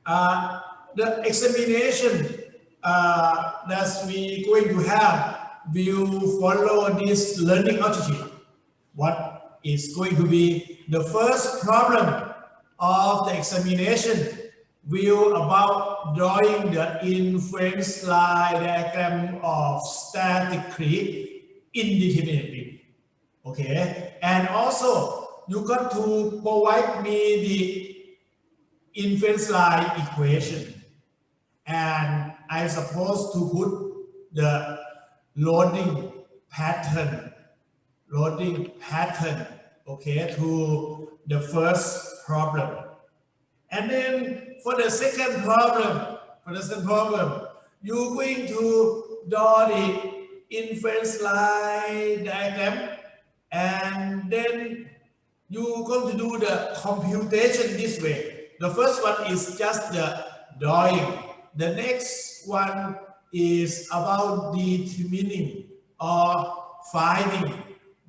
The examination that we going to have will follow this learning altitude. What is going to be the first problem of the examination will about drawing the inference line diagram of statically indeterminate beam. Okay, and also you got to provide me the inference line equation, and I supposed to put the loading pattern, okay, to the first problem. And then for the second problem, you're going to draw the inference line diagram, and then you're going to do the computation this way. The first one is just the drawing. The next one is about determining or finding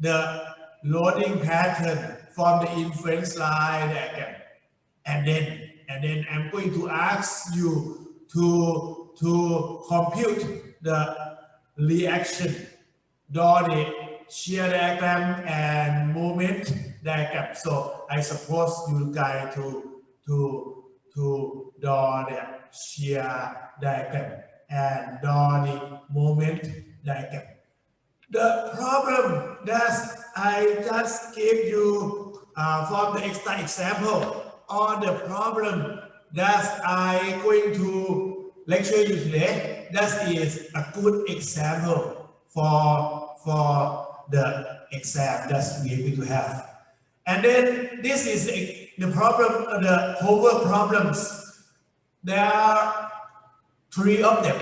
the loading pattern from the inference line diagram. And then I'm going to ask you to compute the reaction, draw the shear diagram and moment diagram. So I suppose you guys to draw the shear diagram and draw the moment diagram. The problem that I just gave you from the extra example, or the problem that I'm going to lecture you today, that is a good example for the exam that we are going to have. And then this is the problem, the homework problems. There are 3 of them,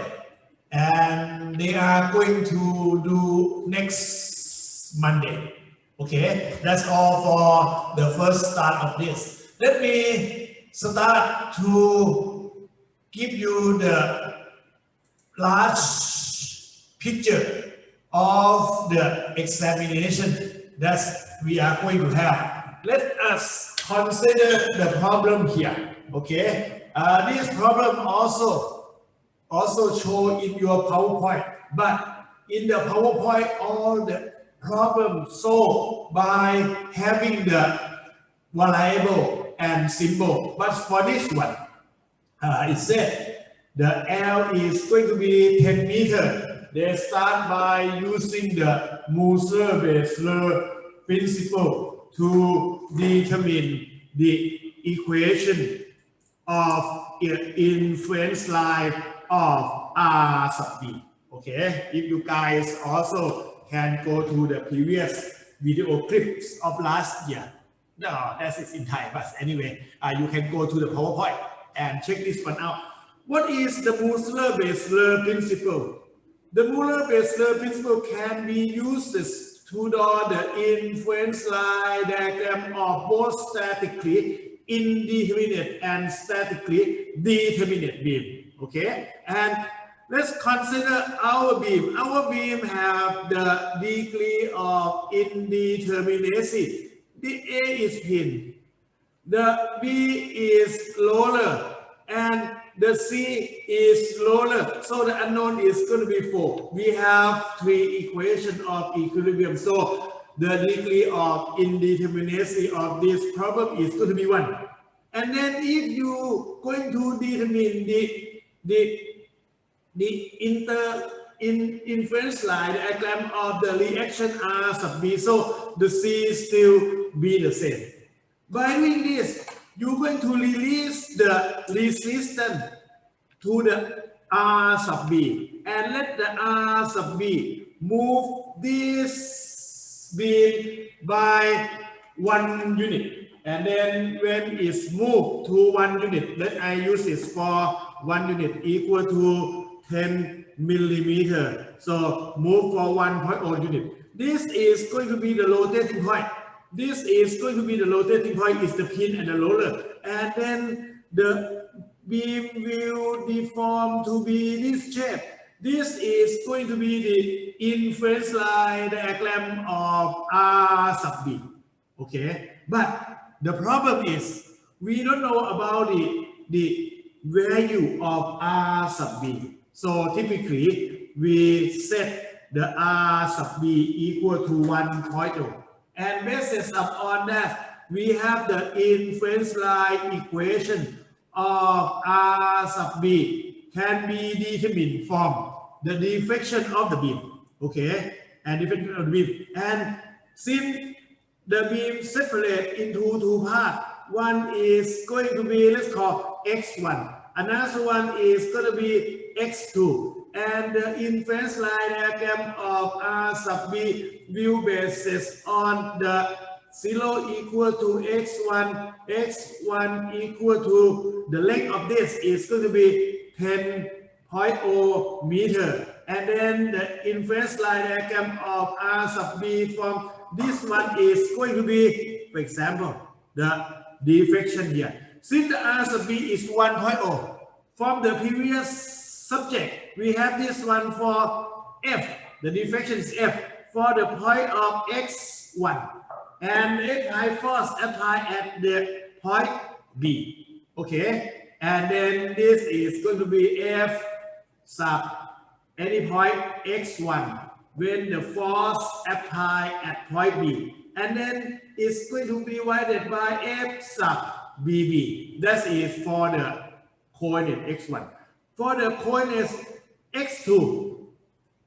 and they are going to do next Monday. Okay, that's all for the first start of this. Let me start to give you the large picture of the examination that we are going to have. Let us consider the problem here. Okay, this problem also show in your PowerPoint, but in the PowerPoint all the problem solved by having the variable and symbol. But for this one, it said the L is going to be 10 meters. They start by using the Muller-Breaslau principle to determine the equation of inference line of R sub B. Okay, if you guys also can go to the previous video clips of last year. No, that is in Thai, but anyway, you can go to the PowerPoint and check this one out. What is the Muller-Breaslau principle? The Muller-Breaslau principle can be used to draw the inference line diagram of both statically indeterminate and statically determinate beam. Okay, and let's consider our beam. Our beam have the degree of indeterminacy. The A is thin, the B is lower, and the C is lower. So the unknown is going to be 4. We have 3 equations of equilibrium. So the degree of indeterminacy of this problem is going to be 1. And then if you going to determine the inference line diagram of the reaction R sub B, so the C still be the same. By doing this, you're going to release the resistance to the R sub B and let the R sub B move this beam by 1 unit. And then when it's moved to 1 unit, let I use this for 1 unit equal to 10 millimeter. So move for 1.0 unit. This is going to be the rotating point. This is going to be the rotating point is the pin and the roller. And then the beam will deform to be this shape. This is going to be the inference line diagram of R sub B. Okay, but the problem is we don't know about the value of R sub B. So typically we set the R sub B equal to 1.0, and based upon that we have the inference line equation of R sub B can be determined from the deflection of the beam, okay, and deflection of the beam. And since the beam separate into two parts, one is going to be, let's call x1, another one is going to be x2, and the inference line diagram of R sub B will basis on the 0 equal to x1, x1 equal to the length of this is going to be 10.0 meter, and then the inference line diagram of R sub B from this one is going to be, for example, the deflection here. Since the R sub B is 1.0, from the previous subject, we have this one for F. The deflection is F for the point of x1, and F force applied at the point B. Okay, and then this is going to be F sub any point x1 when the force applied at point B, and then it's going to be divided by F sub BB. That is for the coordinate x1. For the coordinate x2,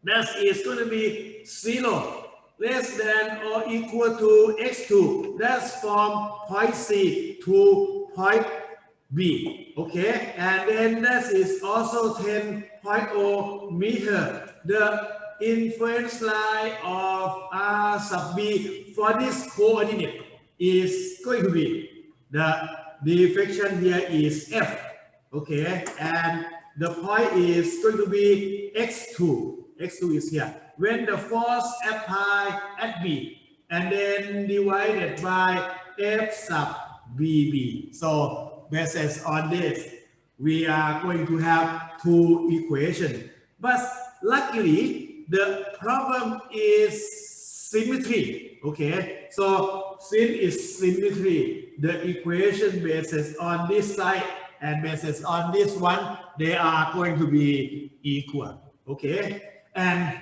that is going to be 0 less than or equal to x2. That's from point C to point B. Okay, and then that is also 10.0 meter. The inference line of R sub B for this coordinate is going to be the deflection here is F. Okay, and the point is going to be x2. X2 is here. When the force applied at B, and then divided by F sub BB. So based on this, we are going to have two equations. But luckily, the problem is symmetry. Okay, so since it's symmetry, the equation based on this side and based on this one, they are going to be equal. Okay, and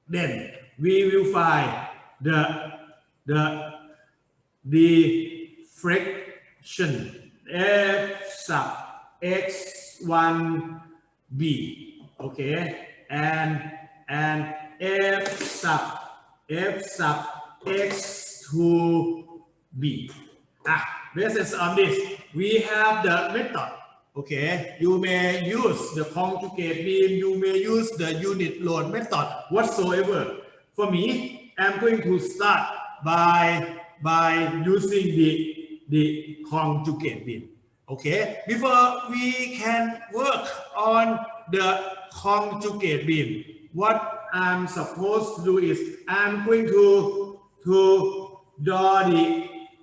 then we will find the deflection F sub x1 b. Okay, and F sub x2 b. Based on this, we have the method. Okay, you may use the conjugate beam, you may use the unit load method whatsoever. For me, I'm going to start by using the conjugate beam. Okay, before we can work on the conjugate beam, what I'm supposed to do is I'm going to draw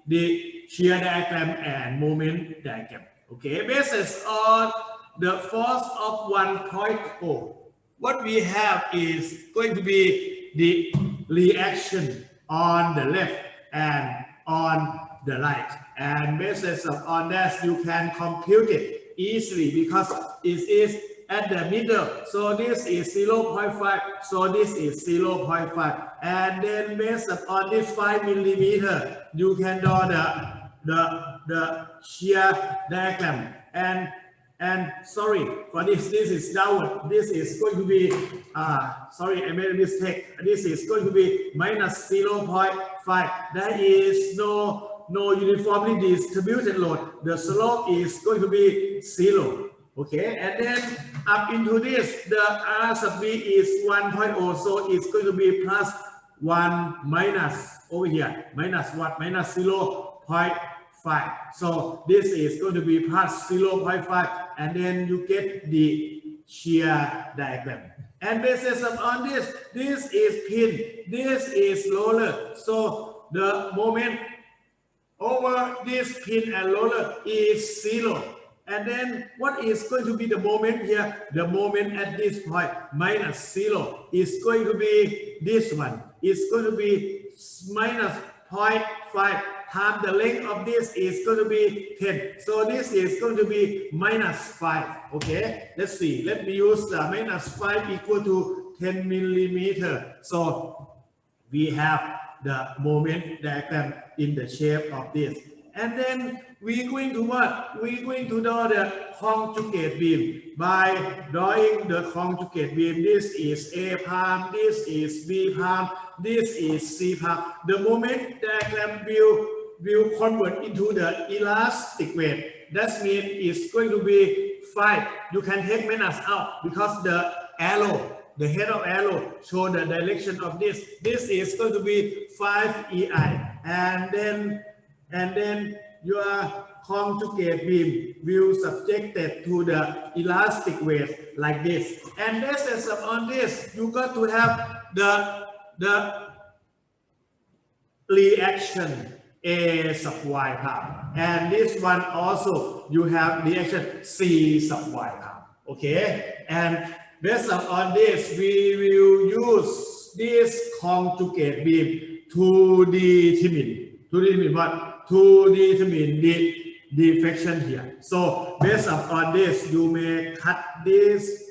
the shear diagram and moment diagram. Okay, based on the force of 1.0, what we have is going to be the reaction on the left and on the right. And based on that, you can compute it easily because it is at the middle. So this is 0.5, so this is 0.5. And then based on this 5 millimeter, you can draw the shear diagram, and sorry for this is downward. This is going to be sorry, I made a mistake. This is going to be minus 0.5. There is no uniformly distributed load. The slope is going to be 0. Okay, and then up into this, the R sub B is 1.0, so it's going to be plus 1 minus over here, minus what? Minus 0.5. So this is going to be plus 0.5, and then you get the shear diagram. And based on this is pin, this is roller. So the moment over this pin and roller is 0. And then what is going to be the moment here? The moment at this point, minus 0, is going to be this one. It's going to be minus 0.5. times the length of this is going to be 10. So this is going to be minus 5. Okay, let's see. Let me use minus 5 equal to 10 millimeter. So we have the moment diagram in the shape of this. And then we're going to what? We're going to draw the conjugate beam by drawing the conjugate beam. This is A prime, this is B prime, this is C prime. The moment diagram will convert into the elastic weight. That means it's going to be 5. You can take minus out because the arrow, the head of arrow show the direction of this. This is going to be 5 EI, and then your conjugate beam will subjected to the elastic weight like this. And based on this, you got to have the reaction A sub y prime, and this one also you have reaction C sub y prime. Okay, and based on this, we will use this conjugate beam to determine what? To determine the deflection here. So based on this, you may cut this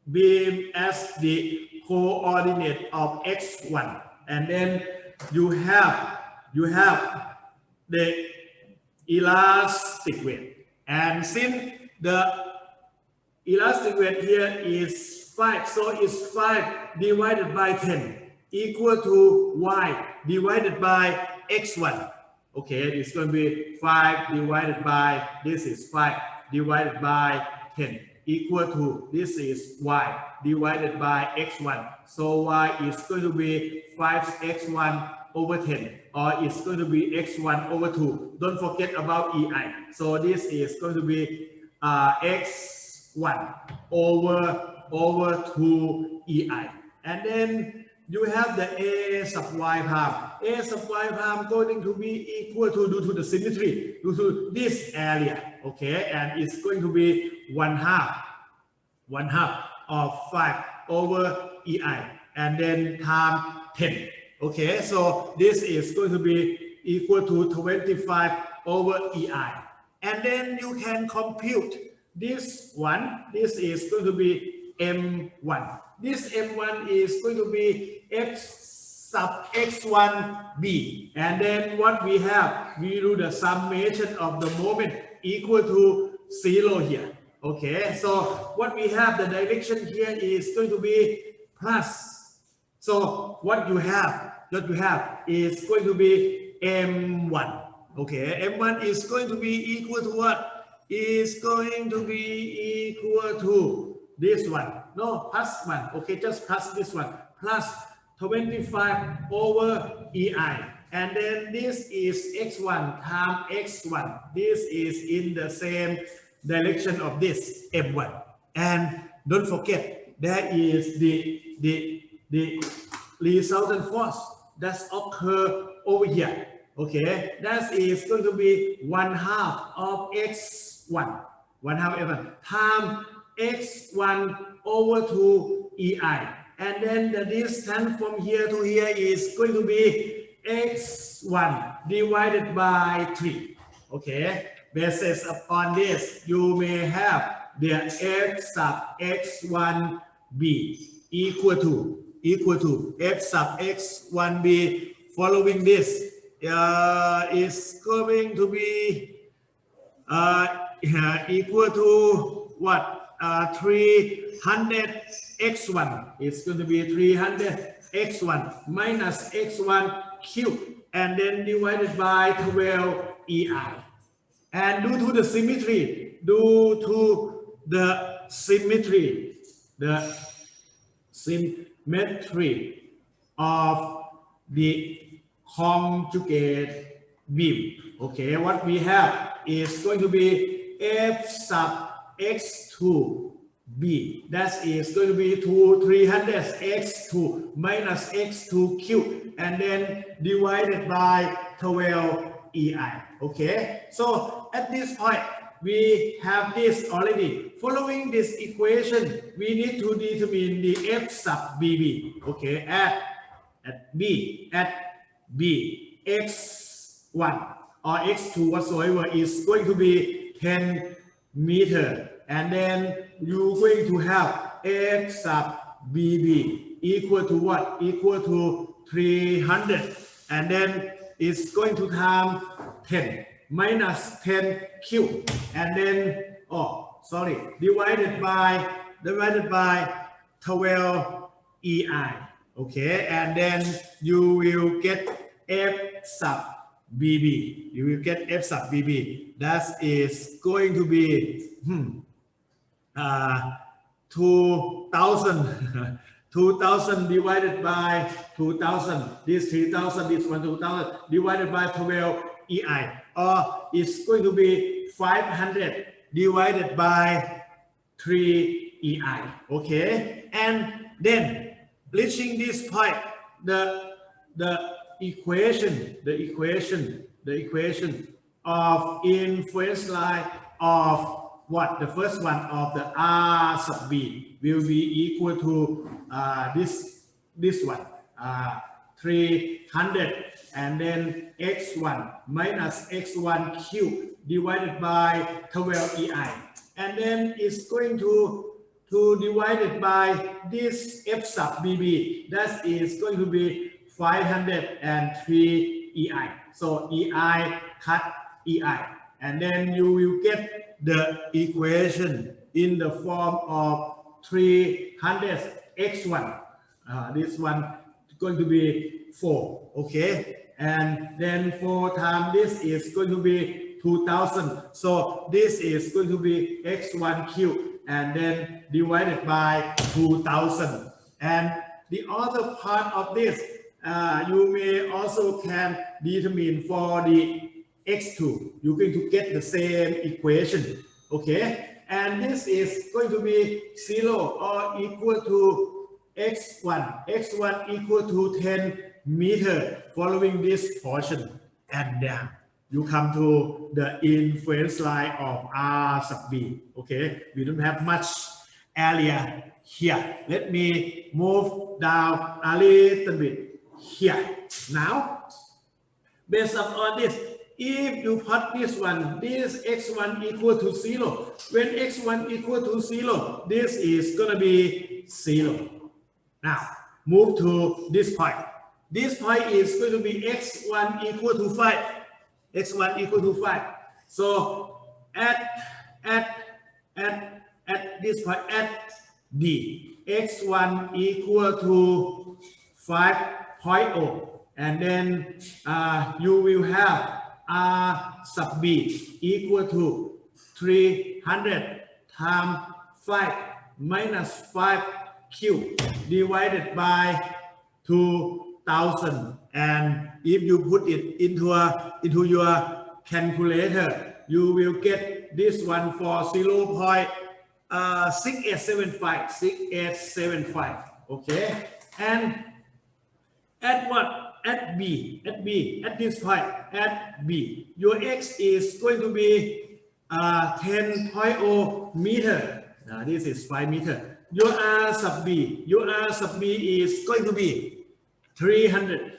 beam as the coordinate of x1, and then you have the elastic weight. And since the elastic weight here is 5, so it's 5 divided by 10 equal to y divided by x1. Okay, it's going to be 5 divided by, this is 5 divided by 10 equal to, this is y divided by x1. So y is going to be 5x1 over 10, or it's going to be x1 over 2. Don't forget about EI. So this is going to be x1 over 2 EI. And then you have the A sub y prime. A sub y prime going to be equal to, due to the symmetry, due to this area. Okay, and it's going to be 1/2 of 5 over EI, and then times 10. Okay, so this is going to be equal to 25 over EI. And then you can compute this one. This is going to be M1. This M1 is going to be X sub X1B. And then what we have, we do the summation of the moment equal to 0 here. Okay, so what we have, the direction here is going to be plus. So what you have is going to be M1. Okay, M1 is going to be equal to what? Is going to be equal to this one. No, plus 1. Okay, just plus this one. Plus 25 over EI. And then this is X1 times X1. This is in the same direction of this M1. And don't forget, there is the resultant force that's occur over here. Okay, that is going to be 1/2 of x1, 1/2 f1 times x1 over 2 EI, and then the distance from here to here is going to be x1 divided by 3. Okay, based upon this, you may have the f sub x1b equal to f sub x1b. Following this is going to be equal to what? 300 x1 is going to be 300 x1 minus x1 cubed, and then divided by 12 EI. And due to the symmetry, of the conjugate beam. Okay, what we have is going to be f sub x2b. That is going to be 300 x2 minus x2 cubed, and then divided by 12 EI. Okay, so at this point we have this already. Following this equation, we need to determine the f sub bb. Okay, at B x x1 or x2 whatsoever is going to be 10 meter, and then you're going to have x sub bb equal to what? Equal to 300, and then it's going to time 10 minus 10 cube, and then divided by 12 EI. Okay, and then you will get F sub BB. You will get F sub BB. That is going to be 2000 2000 divided by 2000. This 3000, this one 2000 divided by 12 EI, or it's going to be 500 divided by 3 EI. Okay, and then reaching this point, the equation of influence line of what? The first one of the R sub B will be equal to this one, 300, and then x1 minus x1 cube divided by 12 EI, and then it's going to divide it by this F sub BB. That is going to be 503 EI. So EI cut EI, and then you will get the equation in the form of 300 x1. This one is going to be 4. Okay, and then 4 times this is going to be 2000. So this is going to be x1 cube, and then divided by 2000. And the other part of this, you may also can determine for the x2. You're going to get the same equation. Okay, and this is going to be 0 or equal to x1. x1 equal to 10 meter following this portion, and then you come to the influence line of R sub B. Okay, we don't have much area here. Let me move down a little bit here. Now, based on this, if you put this one, this x1 equal to 0, when x1 equal to 0, this is going to be 0. Now, move to this point. This point is going to be x1 equal to 5. x1 equal to 5. So at this point, at D, x1 equal to 5.0, and then you will have R sub B equal to 300 times 5 minus 5 cube divided by 2000. And if you put it into your calculator, you will get this one for 0.6875. Okay, and at what? At this point, at B, your x is going to be 10.0 meter. Now this is 5 meter. Your R sub B is going to be 300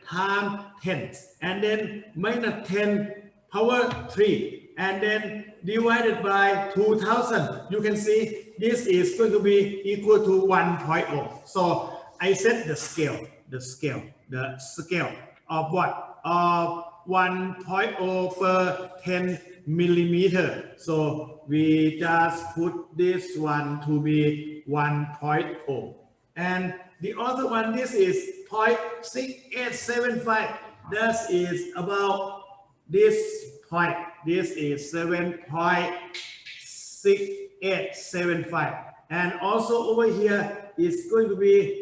times 10, and then minus 10 power 3, and then divided by 2000. You can see this is going to be equal to 1.0. So I set the scale of what? Of 1.0 per 10 millimeter. So we just put this one to be 1.0. And the other one, this is 0.6875. That is about this point. This is 7.6875. And also over here is going to be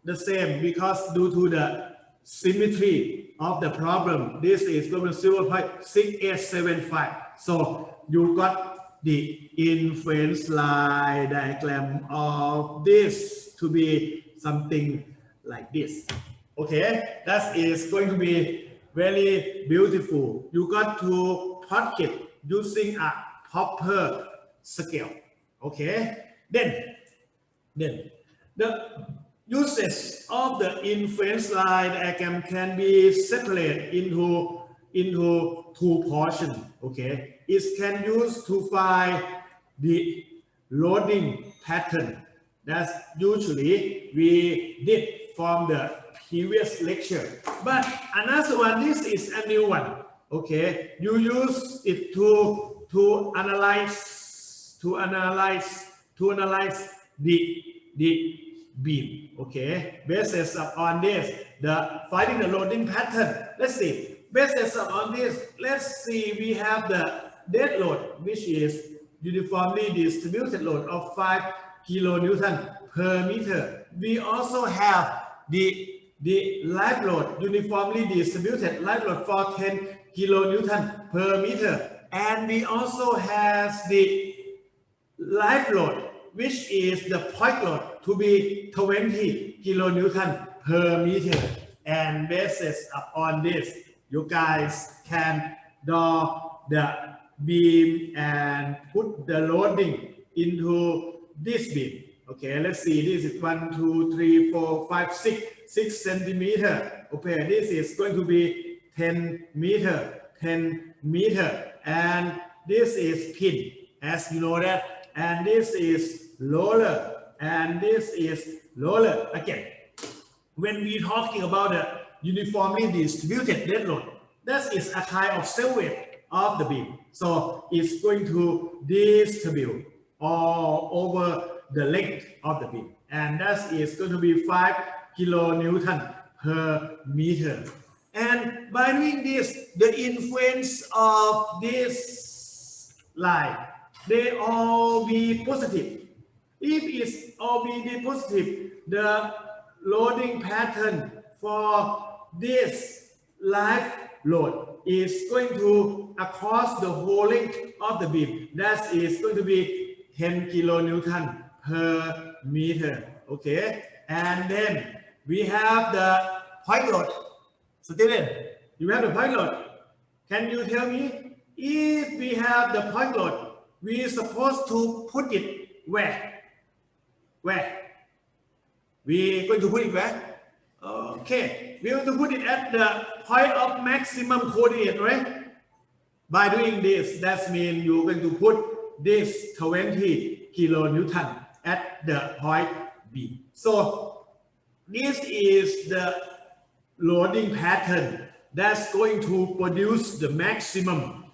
the same, because due to the symmetry of the problem, this is going to be 0.6875. So you got the influence line diagram of this to be something like this. Okay, that is going to be very beautiful. You got to plot it using a proper scale. Okay, then the uses of the influence line diagram can be separated into into two portions. Okay, it can use to find the loading pattern. That's usually we did from the previous lecture. But another one, this is a new one. Okay, you use it to analyze the beam. Okay, basis on this, the finding the loading pattern. Let's see. Basis on this, let's see. We have the dead load, which is uniformly distributed load of 5 kilonewton per meter. We also have the live load, uniformly distributed live load for 10 kilonewton per meter, and we also have the live load, which is the point load, to be 20 kilonewton per meter. And basis upon this, you guys can draw the beam and put the loading into this beam. Okay, let's see. This is 1, 2, 3, 4, 5, 6 centimeter. Okay, this is going to be 10 meter, and this is pin, as you know that, and this is roller, and this is roller. Again, when we talking about the uniformly distributed dead load, that is a kind of silhouette of the beam. So it's going to distribute all over the length of the beam, and that is going to be 5 kilonewton per meter. And by doing this, the influence of this line, they all be positive. If it's all be positive, the loading pattern for this live load is going to across the whole length of the beam. That is going to be 10 kilonewton per meter. Okay, and then we have the point load. Student, you have the point load. Can you tell me, if we have the point load, we are supposed to put it where? We going to put it where? Okay, we are going to put it at the point of maximum coordinate, right? By doing this, that means you're going to put this 20 kilonewton at the point B. So this is the loading pattern that's going to produce the maximum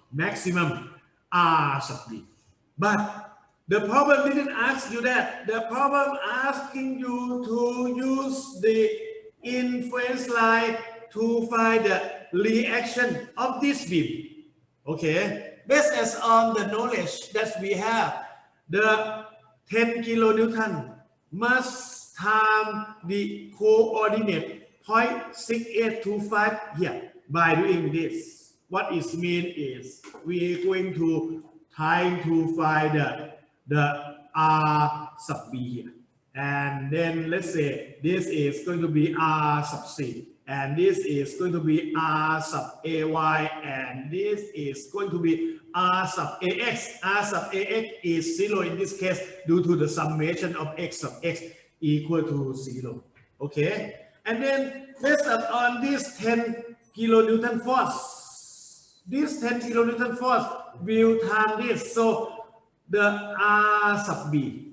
R sub B. But the problem didn't ask you that. The problem asking you to use the influence line to find the reaction of this beam. Okay, based on the knowledge that we have, the 10 kilonewton must time the coordinate 0.6825 here. By doing this, what it means is we are going to try to find the R sub B here. And then let's say this is going to be R sub C, and this is going to be R sub AY, and this is going to be R sub AX. R sub AX is 0 in this case due to the summation of X sub X equal to 0. Okay, and then based on this 10 kilonewton force, this 10 kilonewton force will time this. So the R sub B,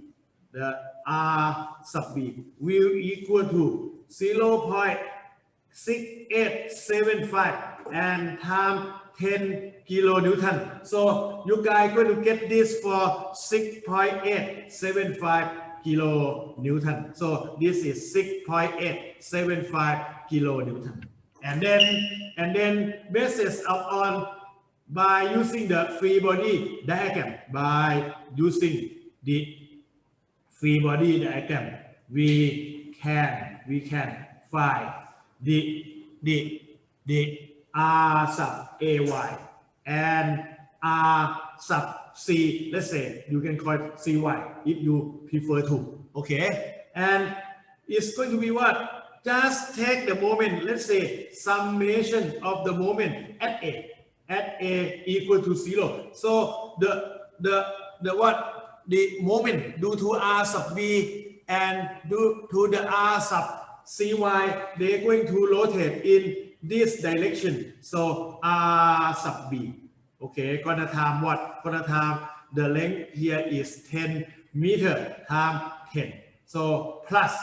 will equal to 0.6875 and time 10 kilonewton. So you guys going to get this for 6.875 kilonewton. So this is 6.875 kilonewton. And then basis on by using the free body diagram, we can find the R sub AY and R sub C. Let's say you can call it CY if you prefer to. Okay, and it's going to be what? Just take the moment. Let's say summation of the moment at A equal to 0. So the moment due to R sub B and due to the R sub CY, they're going to rotate in this direction. So R sub B. Okay, gonna time what? Gonna time the length here is 10 meter times 10. So plus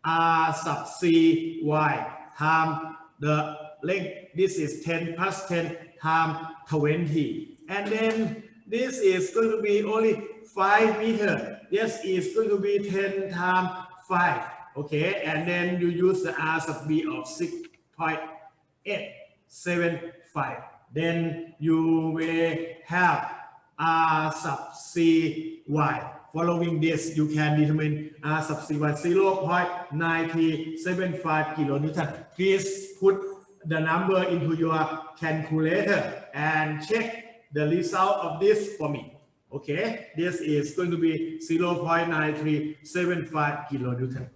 R sub C Y times the length. This is 10 plus 10 times 20. And then this is going to be only 5 meter. This is going to be 10 times 5. Okay, and then you use the R sub B of 6.875. Then you will have R sub CY. Following this, you can determine R sub CY 0.9075 kilonewton. Please put the number into your calculator and check the result of this for me. Okay, this is going to be 0.9375 kilonewton.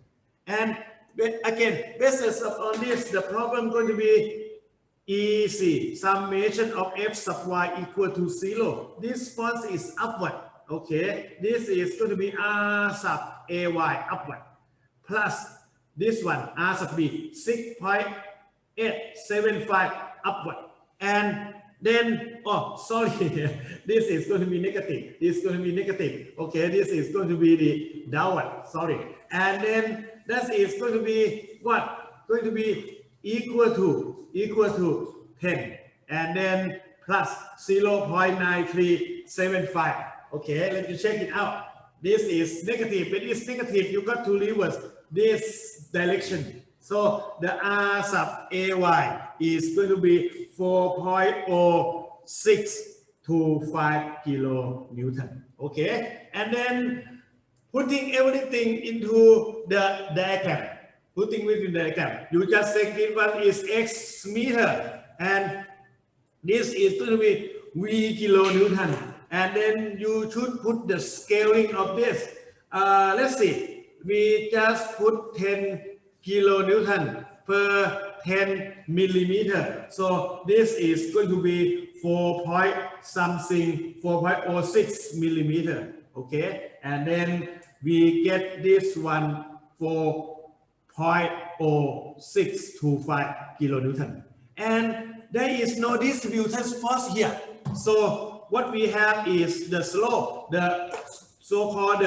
And again, based on this, the problem going to be easy. Summation of f sub y equal to 0. This force is upward. Okay, this is going to be R sub AY upward plus this one R sub B 6.875 upward, and then this is going to be negative. This is going to be negative. Okay, this is going to be the downward. Sorry, and then that is going to be what? Going to be equal to 10, and then plus 0.9375. Okay, let me check it out. This is negative. When it's negative, you got to reverse this direction. So the R sub AY is going to be 4.0625 kilonewton. Okay, and then putting everything into the diagram. Putting within the diagram, you just say this one is X meter, and this is going to be V kilonewton. And then you should put the scaling of this. Let's see. We just put 10 kilonewton per 10 millimeter. So this is going to be 4.06 millimeter. Okay. And then we get this one 4.0625 kilonewton. And there is no distributed force here. So what we have is the slope, the so-called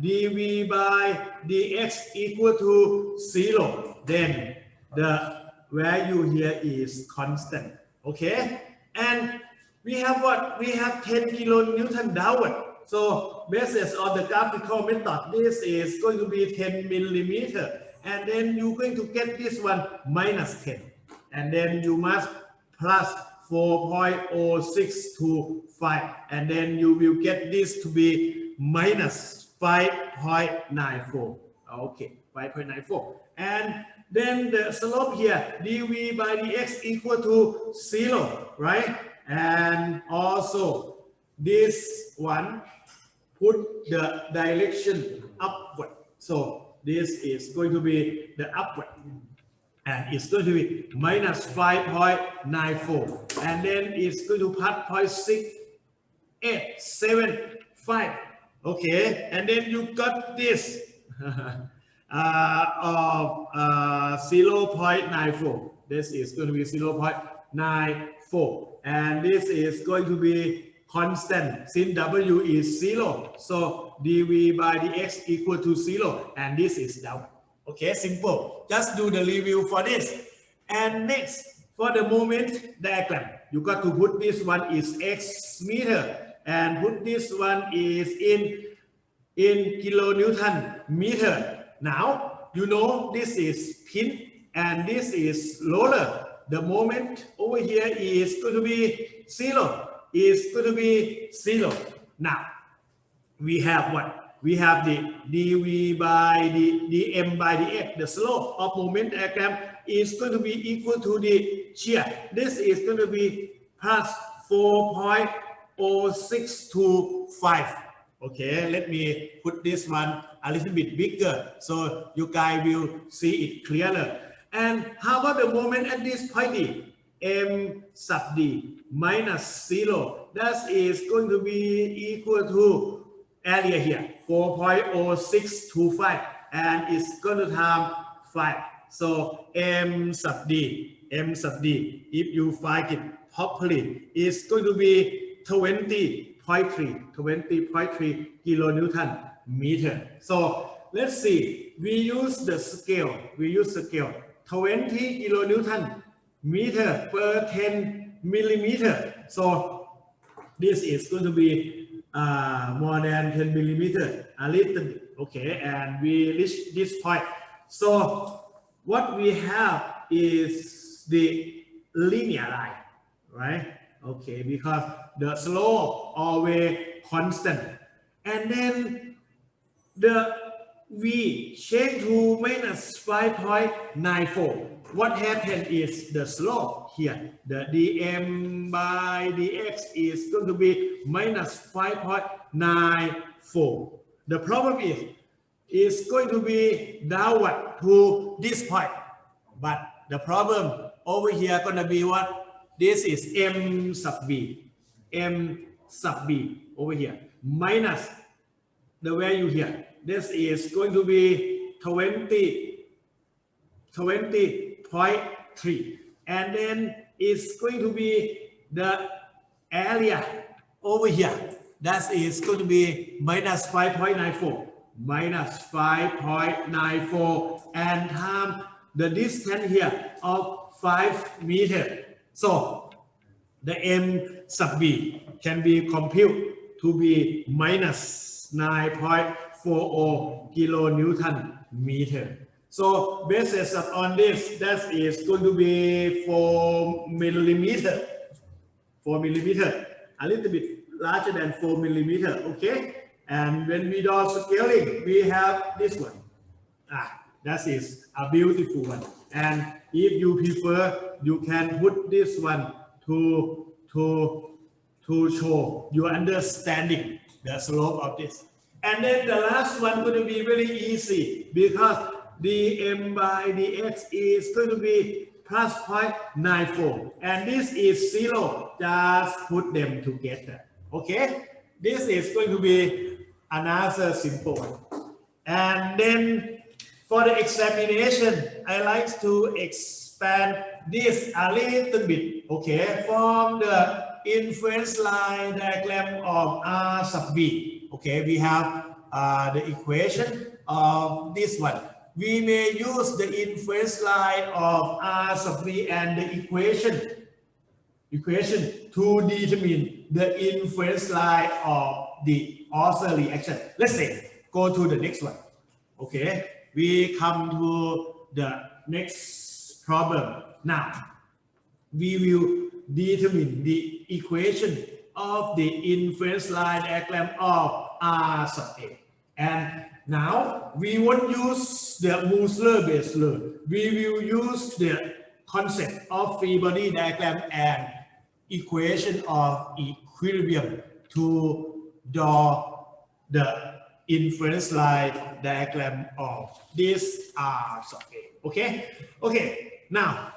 dv by dx equal to 0. Then the value here is constant. Okay, and we have what? We have 10 kilonewton downward. So based on the graphical method, this is going to be 10 millimeter, and then you're going to get this one minus 10, and then you must plus 4.0625, and then you will get this to be minus 5.94. Okay, 5.94. And then the slope here, dv by dx equal to 0, right? And also this one, put the direction upward. So this is going to be the upward. And it's going to be minus 5.94, and then it's going to pass 0.6875. Okay, and then you got this of 0.94. This is going to be 0.94, and this is going to be constant since W is 0. So dV by dx equal to 0, and this is down. Okay, simple. Just do the review for this. And next, for the moment diagram, you got to put this one is X meter, and put this one is in kilonewton meter. Now, you know this is pin and this is roller. The moment over here is going to be 0. Is going to be 0. Now, we have what? We have the dv by the dm by dx. The slope of moment diagram is going to be equal to the shear. This is going to be plus 4.0625. Okay, let me put this one a little bit bigger so you guys will see it clearer. And how about the moment at this point D? M sub d minus 0. That is going to be equal to area here 4.0625, and it's going to have 5. So m sub d M sub D, if you find it properly, is going to be 20.3 kilonewton meter. So let's see, we use the scale, 20 kilonewton meter per 10 millimeter. So this is going to be more than 10 millimeter, a little bit, okay, and we reach this point. So what we have is the linear line, right? Okay, because the slope always constant, and then the V change to minus 5.94. What happened is the slope here, the dm by dx is going to be minus 5.94. The problem is going to be downward to this point, but the problem over here going to be what? This is m sub b over here minus the value here. This is going to be 20.3, and then it's going to be the area over here. That is going to be minus 5.94, and times the distance here of 5 meters. So the m sub b can be computed to be minus 9.40 kilonewton meter. So based on this, that is going to be 4 millimeter, a little bit larger than 4 millimeter, okay? And when we do scaling, we have this one. That is a beautiful one. And if you prefer, you can put this one to show your understanding the slope of this. And then the last one going to be very easy, because dm by dx is going to be plus 0.94, and this is 0. Just put them together, okay? This is going to be another simple one. And then for the examination, I like to expand this a little bit, okay, from the inference line diagram of R sub B. Okay, we have the equation of this one. We may use the inference line of R sub B and the equation to determine the inference line of the author reaction. Let's say, go to the next one. Okay, we come to the next problem. Now, we will determine the equation of the inference line diagram of R sub A. And now we won't use the Muller-Breaslau. We will use the concept of free body diagram and equation of equilibrium to draw the inference line diagram of this R sub A. Okay? Okay, now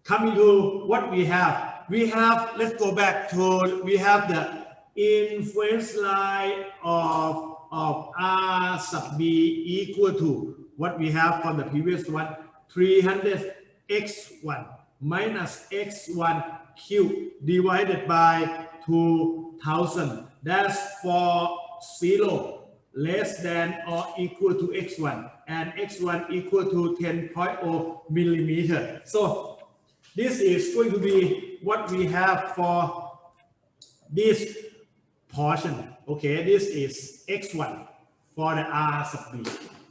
coming to what we have. Let's go back to, we have the inference line of R sub B equal to what we have from the previous one, 300 x1 minus x1 cube divided by 2000. That's for 0 less than or equal to x1, and x1 equal to 10.0 millimeter. So this is going to be what we have for this portion. Okay, this is x1 for the R sub B.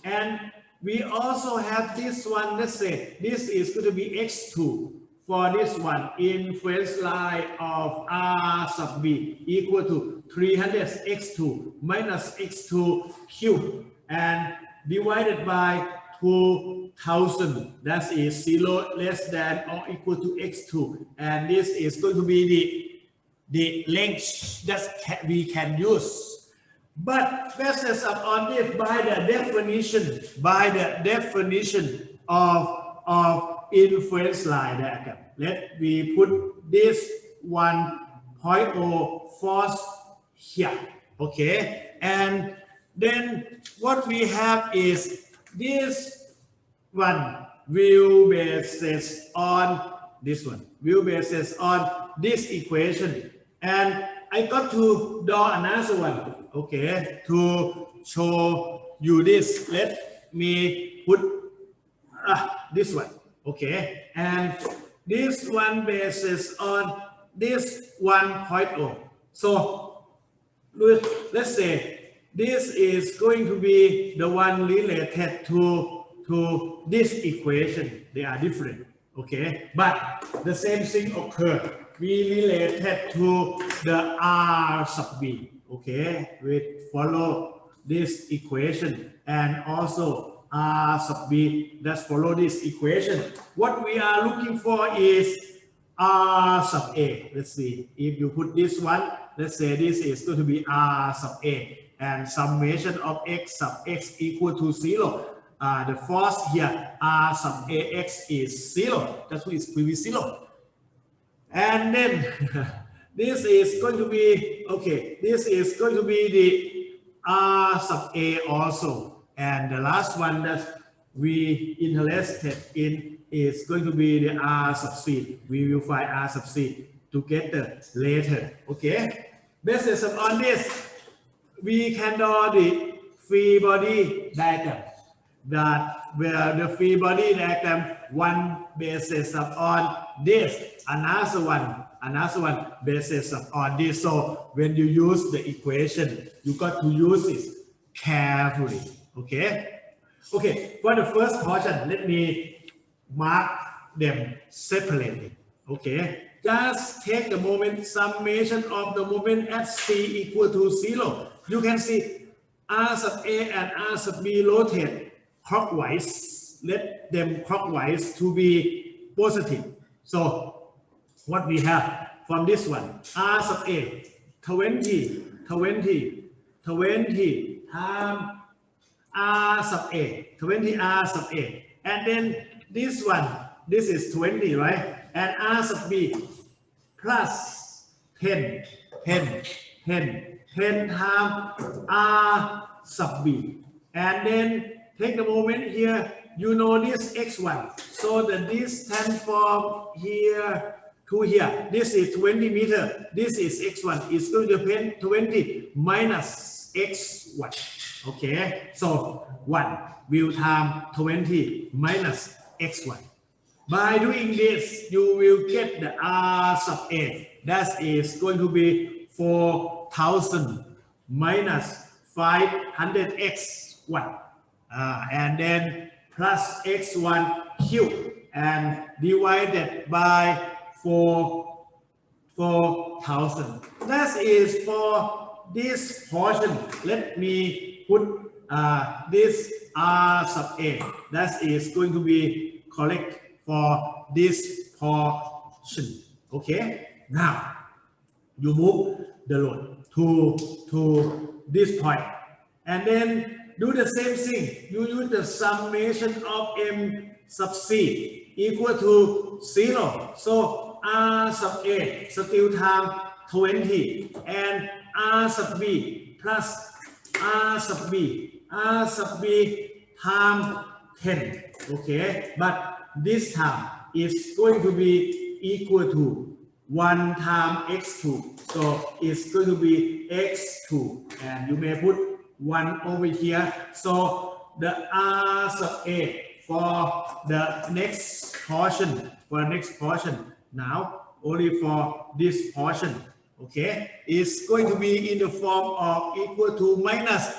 And we also have this one. Let's say this is going to be x2 for this one, inference line of R sub B equal to 300 x2 minus x2 cube and divided by 2000. That is 0 less than or equal to x2, and this is going to be the length that we can use. But based on this, by the definition of inference line diagram, let me put this 1.0 force here, okay? And then what we have is this one will be based on this one. Will basis on this equation. And I got to draw another one, okay, to show you this. Let me put this one, okay, and this one basis on this 1.0. So let's say this is going to be the one related to this equation. They are different, okay, but the same thing occurred. We related to the R sub B, okay, we follow this equation, and also R sub B that follow this equation. What we are looking for is R sub A. Let's see, if you put this one, let's say this is going to be R sub A, and summation of x sub x equal to 0. The force here, R sub AX is 0. That is will be 0. And then this is going to be, okay, this is going to be the R sub A also. And the last one that we interested in is going to be the R sub C. We will find R sub C together later, okay? Based on this, we can draw the free body diagram. That where the free body diagram, one basis on this, another one basis on this. So when you use the equation, you got to use it carefully, okay? Okay, for the first portion, let me mark them separately, okay? Just take the moment, summation of the moment at C equal to 0. You can see R sub A and R sub B rotate clockwise. Let them clockwise to be positive. So what we have from this one, R sub A, 20 times R sub A, 20 R sub A. And then this one, this is 20, right? And R sub B plus 10 times R sub B. And then take the moment here, you know this x1. So the distance from here to here, this is 20 meters. This is x1. It's going to be 20 minus x1. Okay, so 1 will times 20 minus x1. By doing this, you will get the R sub A. That is going to be 4,000 minus 500x1. And then plus x1 cubed and divided by 4,000. That is for this portion. Let me put this R sub A. That is going to be correct for this portion. Okay. Now you move the load to this point, and then do the same thing. You use the summation of M sub C equal to 0. So R sub A still times 20 and R sub B plus R sub B times 10. Okay, but this time is going to be equal to 1 times x2. So it's going to be x2, and you may put 1 over here. So the R sub A for the next portion, now only for this portion, okay, is going to be in the form of equal to minus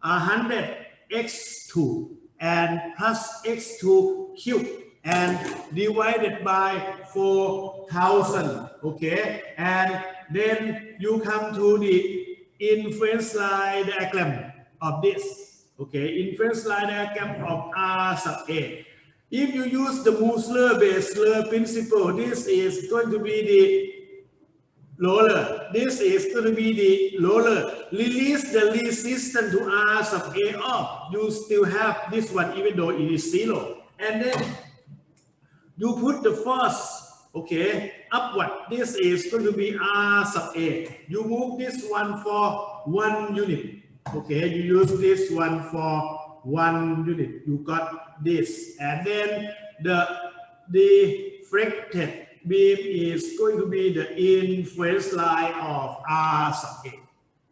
100 x2 and plus x2 cubed and divided by 4,000, okay, and then you come to the inference line diagram of this, okay, inference line diagram of R sub A. If you use the Muller-Breaslau principle, this is going to be the roller. This is going to be the roller. Release the resistance to R sub A off. You still have this one, even though it is 0. And then you put the force, okay, upward. This is going to be R sub A. You move this one for 1 unit. Okay, you use this one for 1 unit. You got this, and then the deflected beam is going to be the inference line of R sub A.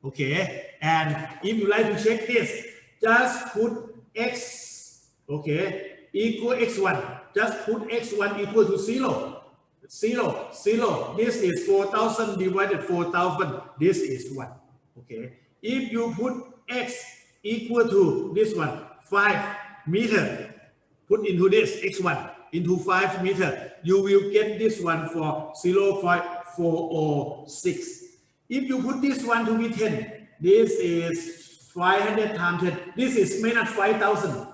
Okay, and if you like to check this, just put x, okay, equal x1. Just put x1 equal to 0. 0, 0. This is 4,000 divided 4,000. This is 1. Okay. If you put x equal to this one, 5 meter, put into this x1 into 5 meter, you will get this one for 0.406. If you put this one to be 10, this is 500 times 10. This is minus 5,000.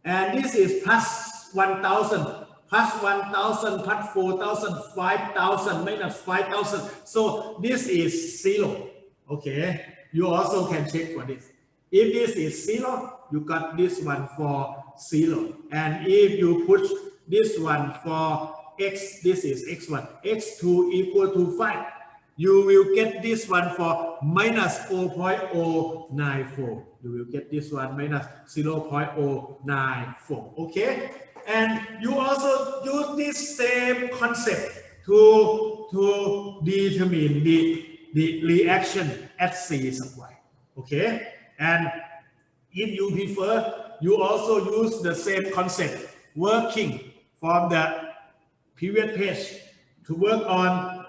And this is plus 1,000, plus 1,000, plus 4,000, 5,000, minus 5,000. So this is 0. Okay. You also can check for this. If this is 0, you got this one for 0. And if you put this one for x, this is x1, x2 equal to 5. You will get this one for minus 0.094. You will get this one minus 0.094. Okay? And you also use this same concept to determine the reaction at C sub y. Okay? And if you prefer, you also use the same concept working from the previous page to work on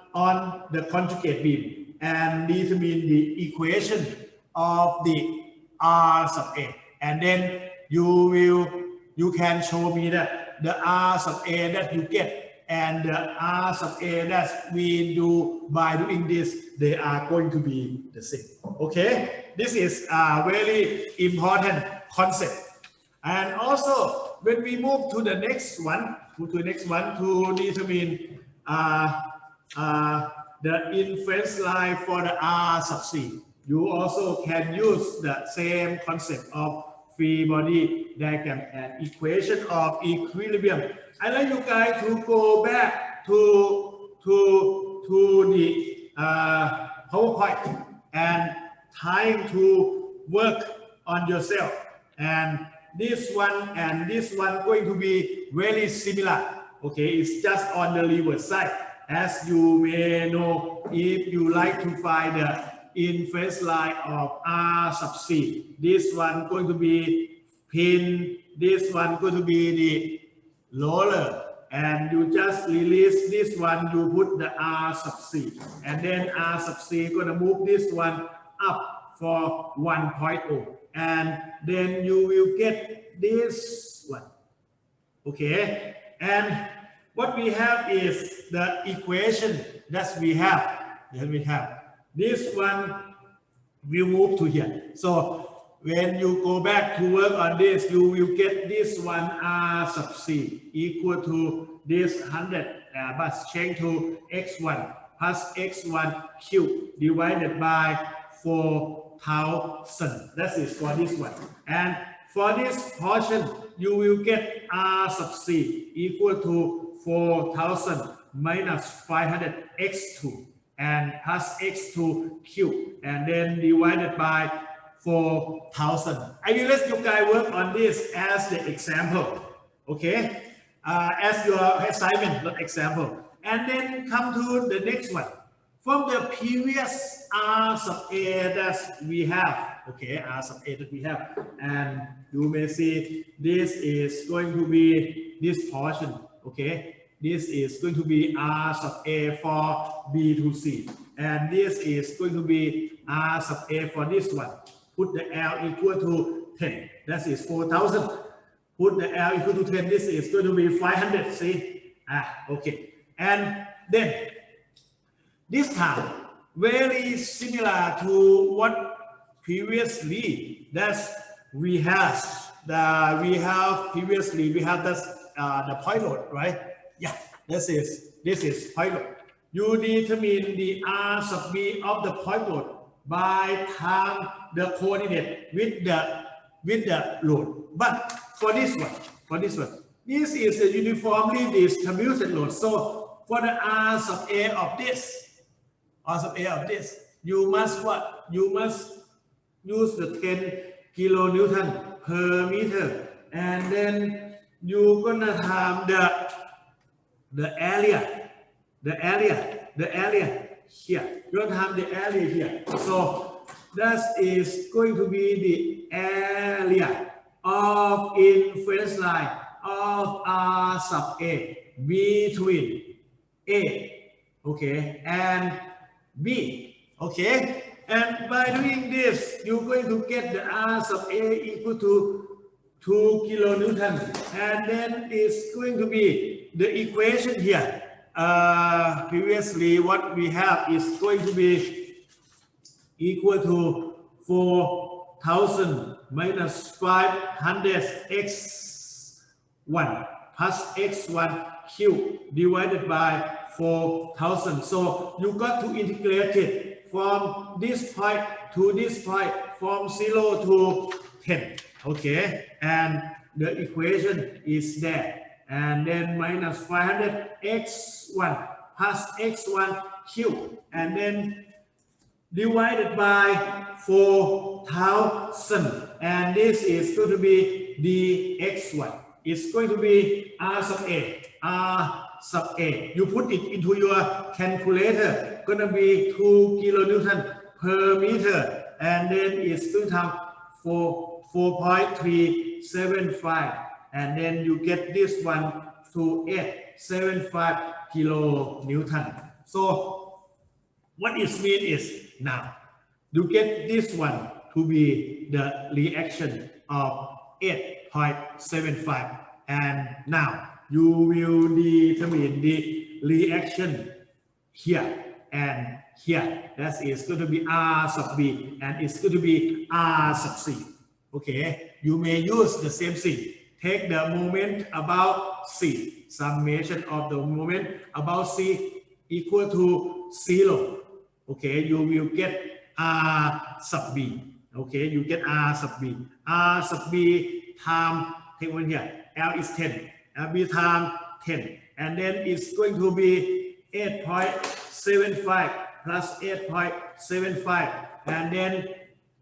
the conjugate beam and determine the equation of the R sub A. And then you can show me that the R sub A that you get and the R sub A that we do by doing this, they are going to be the same. Okay, this is a very important concept. And also, when we move to the next one, to determine the inference line for the R sub C, you also can use the same concept of free body diagram and equation of equilibrium. I like you guys to go back to the PowerPoint and trying to work on yourself. And this one and this one going to be very similar. Okay, it's just on the reverse side. As you may know, if you like to find the inference line of R sub C, this one going to be pin, this one going to be the roller, and you just release this one, you put the R sub C, and then R sub C going to move this one up for 1.0, and then you will get this one. Okay, and what we have is the equation that we have. This one will move to here. So when you go back to work on this, you will get this one R sub C equal to this 100, but change to x1 plus x1 cube divided by 4,000. That is for this one. And for this portion, you will get R sub C equal to 4,000 minus 500 x2 and plus x2 cube, and then divided by 4,000. I will let you guys work on this as the example, okay? As your assignment, not example. And then come to the next one. From the previous R sub A that we have, okay, R sub A that we have, and you may see this is going to be this portion, okay? This is going to be R sub A for B to C, and this is going to be R sub A for this one. Put the L equal to 10, that is 4,000. Put the L equal to 10, this is going to be 500, see? Okay. And then, this time, very similar to what previously, that's we have previously, we have this, the point load, right? Yeah, this is point load. You determine the R sub B of the point load by time the coordinate with the load. But for this one, this is a uniformly distributed load. So for the R sub A of this, you must what? You must use the 10 kilonewton per meter, and then you're gonna have the area here. You don't have the area here. So that is going to be the area of inference line of R sub A between A, okay, and B, okay. And by doing this, you're going to get the R sub A equal to 2 kilonewton, and then it's going to be the equation here. Previously, what we have is going to be equal to 4,000 minus 500 x1 plus x1 cube divided by 4,000. So you got to integrate it from this point to this point, from 0 to 10. Okay, and the equation is there. And then minus 500 x1 plus x1 cube, and then divided by 4,000, and this is going to be the x1. It's going to be R sub A. You put it into your calculator, gonna be 2 kilonewton per meter, and then it's going to have 4.375, and then you get this one to 875 kilonewton. So what it means is, now you get this one to be the reaction of 8.75, and now you will determine the reaction here and here. That is going to be R sub B, and it's going to be R sub C. Okay, you may use the same thing. Take the moment about C, summation of the moment about C equal to 0. Okay, you will get R sub B. Okay, you get R sub B. R sub B time, take one here, L is 10, B time 10, and then it's going to be 8.75 plus 8.75, and then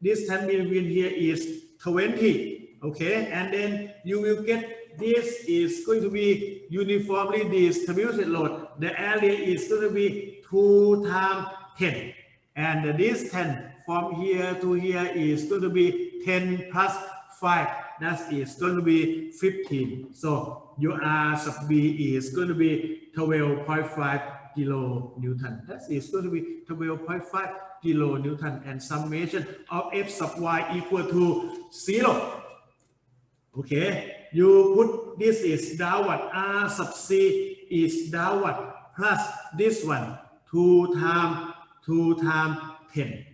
distance between here is 20. Okay, and then you will get this is going to be uniformly distributed load. The area is going to be 2 times 10, and the distance from here to here is going to be 10 plus 5. That is going to be 15. So your R sub B is going to be 12.5 kilonewton. That is going to be 12.5 kilonewton, and summation of F sub Y equal to 0. Okay, you put this is downward, R sub C is downward, plus this one 2 times 10,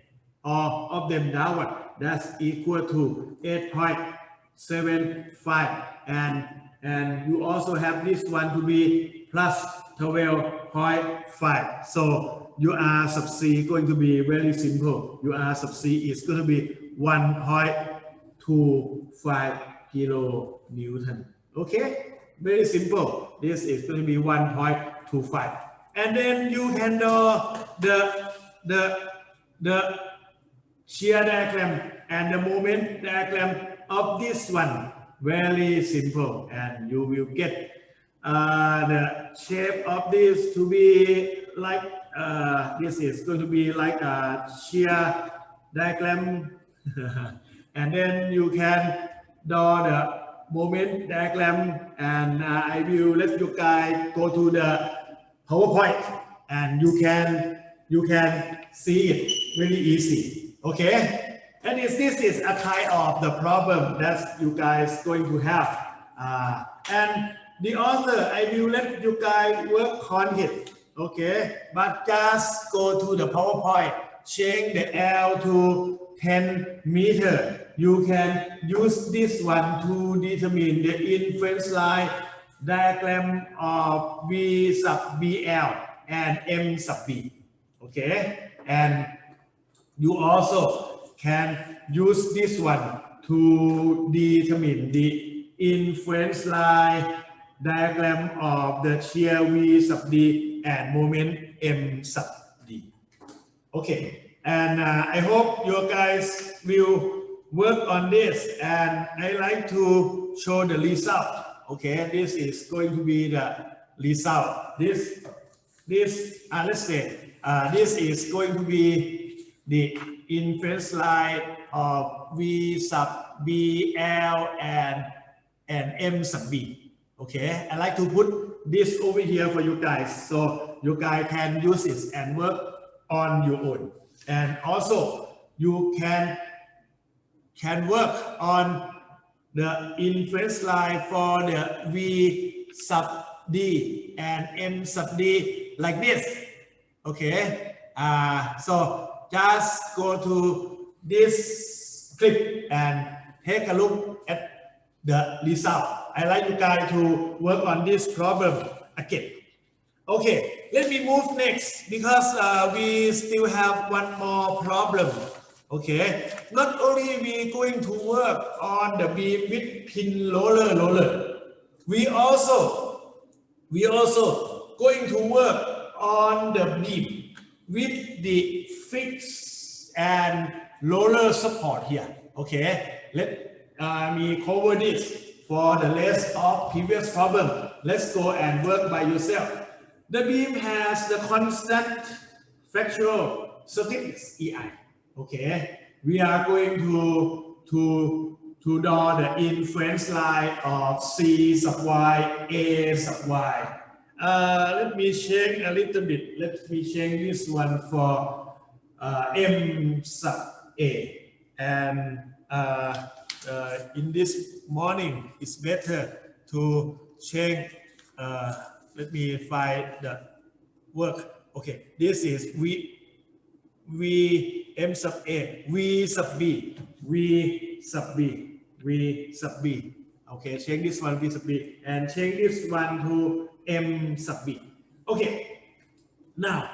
all of them downward. That's equal to 8.75, and you also have this one to be plus 12.5. So your R sub C going to be very simple. Your R sub C is going to be 1.25 kilonewton. Okay, very simple. This is going to be 1.25, and then you handle the shear diagram and the moment diagram of this one. Very simple, and you will get the shape of this to be like this is going to be like a shear diagram and then you can draw the moment diagram, and I will let you guys go to the PowerPoint, and you can see it really easy. Okay, and this is a kind of the problem that you guys going to have, and the author I will let you guys work on it. Okay, but just go to the PowerPoint, change the L to 10 meter. You can use this one to determine the inference line diagram of V sub BL and M sub B. Okay, and you also can use this one to determine the inference line diagram of the shear V sub D and moment M sub D. Okay, and I hope you guys will work on this, and I like to show the result. Okay, this is going to be the result. This let's say this is going to be the inference line of V sub B, L, and M sub B. Okay, I like to put this over here for you guys, so you guys can use it and work on your own. And also you can work on the inference line for the V sub D and M sub D like this. Okay, so just go to this clip and take a look at the result. I like you guys to work on this problem again. Okay, let me move next because we still have one more problem. Okay, not only we going to work on the beam with pin roller, we also going to work on the beam with the fixed and roller support here. Okay, let me cover this for the rest of previous problem. Let's go and work by yourself. The beam has the constant fractional stiffness EI. Okay, we are going to draw the inference line of C sub y, A sub y. Let me change a little bit. Let me change this one for M sub A. And in this morning, it's better to change. Let me find the work. Okay, this is V M sub A, V sub B, V sub B, V sub B. Okay, change this one V sub B and change this one to M sub B. Okay, now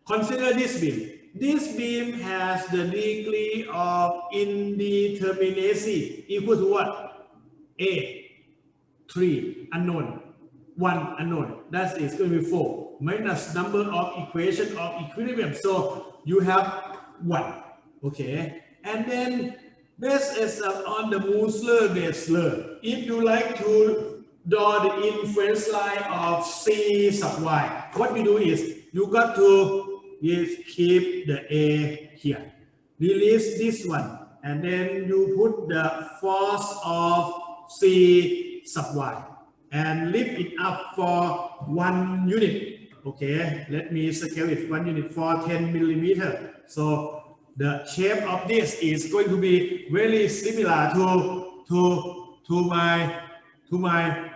consider this beam. This beam has the degree of indeterminacy equal to what? A, 3 unknown, 1 unknown. That is going to be 4 minus number of equation of equilibrium. So you have 1. Okay, and then based on the Muller-Breaslau, if you like to draw the inference line of C sub y, what we do is you got to keep the A here, release this one, and then you put the force of C sub y and lift it up for 1 unit. Okay, let me scale it 1 unit for 10 millimeter. So the shape of this is going to be very similar to my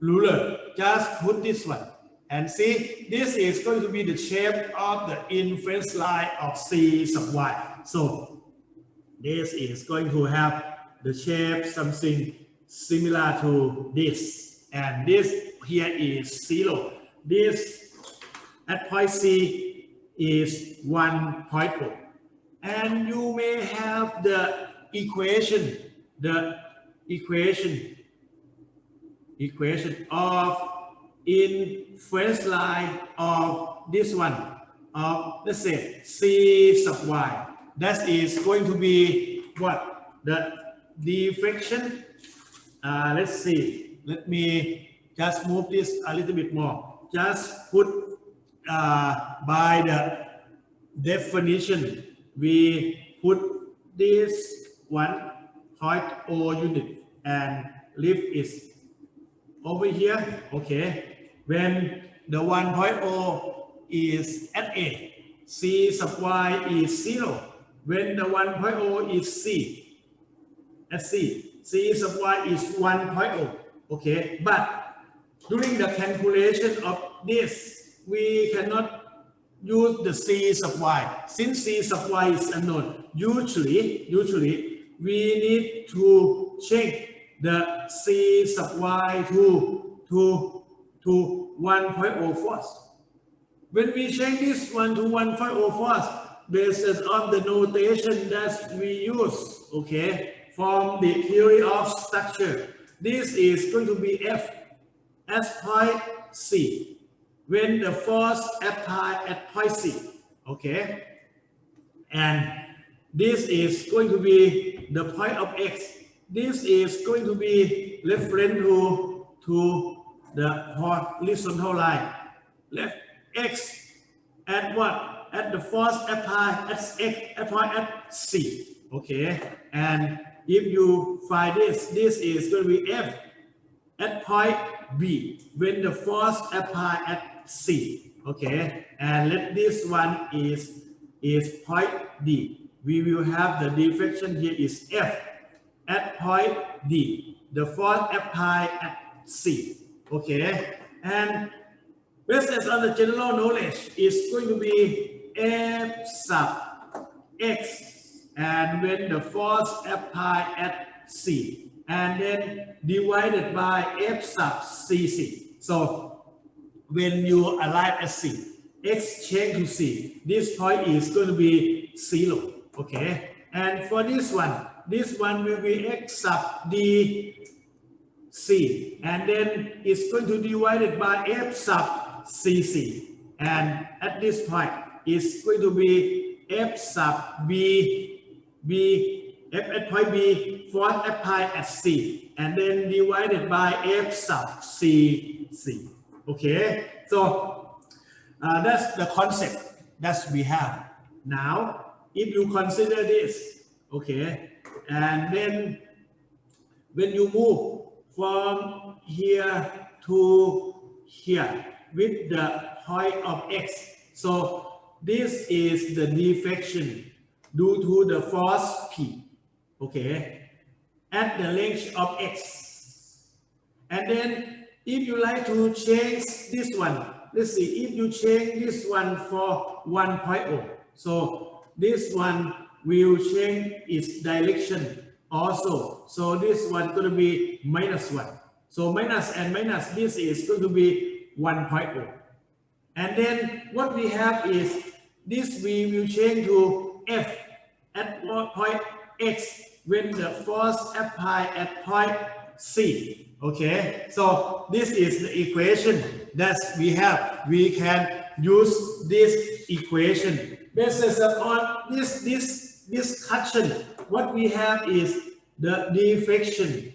ruler. Just put this one and see, this is going to be the shape of the inference line of C sub y. So this is going to have the shape something similar to this, and this here is 0. This at point C is 1.0, and you may have the equation of inference line of this one of, let's say, C sub y. That is going to be what? The deflection. Let's see. Let me just move this a little bit more. Just put by the definition, we put this 1.0 unit and lift it over here. Okay, when the 1.0 is at A, C sub y is 0. When the 1.0 is C, at C sub y is 1.0. Okay, but during the calculation of this, we cannot use the C sub y. Since C sub y is unknown, usually we need to change the C sub y to 1.0 force. When we change this one to 1.0 force, based on the notation that we use, okay, from the theory of structure, this is going to be F as point C when the force applied at point C. Okay, and this is going to be the point of X. This is going to be referent to the horizontal line, left x at what? At the force applied at x applied at C. Okay, and if you find this is going to be F at point B when the force applied at C. Okay, and let this one is point D. We will have the deflection here is F at point D. The force applied at C. Okay, and based on the general knowledge, is going to be F sub X, and when the force applied at C, and then divided by F sub CC. So when you arrive at C, X change to C, this point is going to be 0. Okay, and for this one will be X sub D C, and then it's going to be divided by F sub CC, and at this point it's going to be F sub F at point B force applied at C, and then divided by F sub CC. Okay, so that's the concept that we have. Now if you consider this, okay, and then when you move from here to here with the point of X, so this is the deflection due to the force P, okay, at the length of X. And then if you like to change this one, let's see, if you change this one for 1.0, so this one will change its direction also. So this one going to be -1. So minus and minus, this is going to be 1.0. And then what we have is this we will change to F at point X when the force applied at point C. Okay, so this is the equation that we have. We can use this equation. Based on this discussion, what we have is the deflection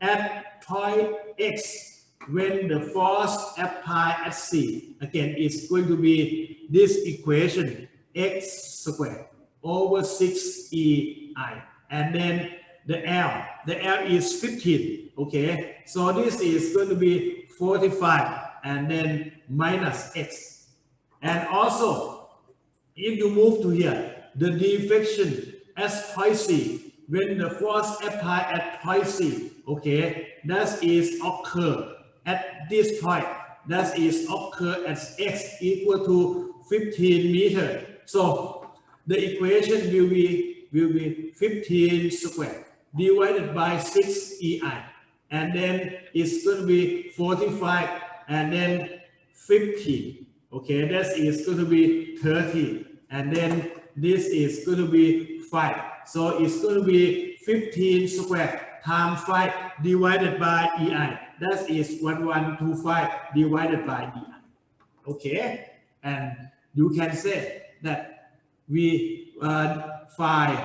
at point X when the force applied at C. Again, it's going to be this equation x squared over 6EI, and then the L is 15. Okay, so this is going to be 45, and then minus x. And also, if you move to here, the deflection as point C when the force applied at point C, okay, that is occur at this point, that is occur at x equal to 15 meters. So the equation will be 15 squared divided by 6EI, and then it's going to be 45, and then 15. Okay, that is going to be 30, and then this is going to be 5. So it's going to be 15 squared times 5 divided by EI. That is 1125 divided by EI. Okay, and you can say that we find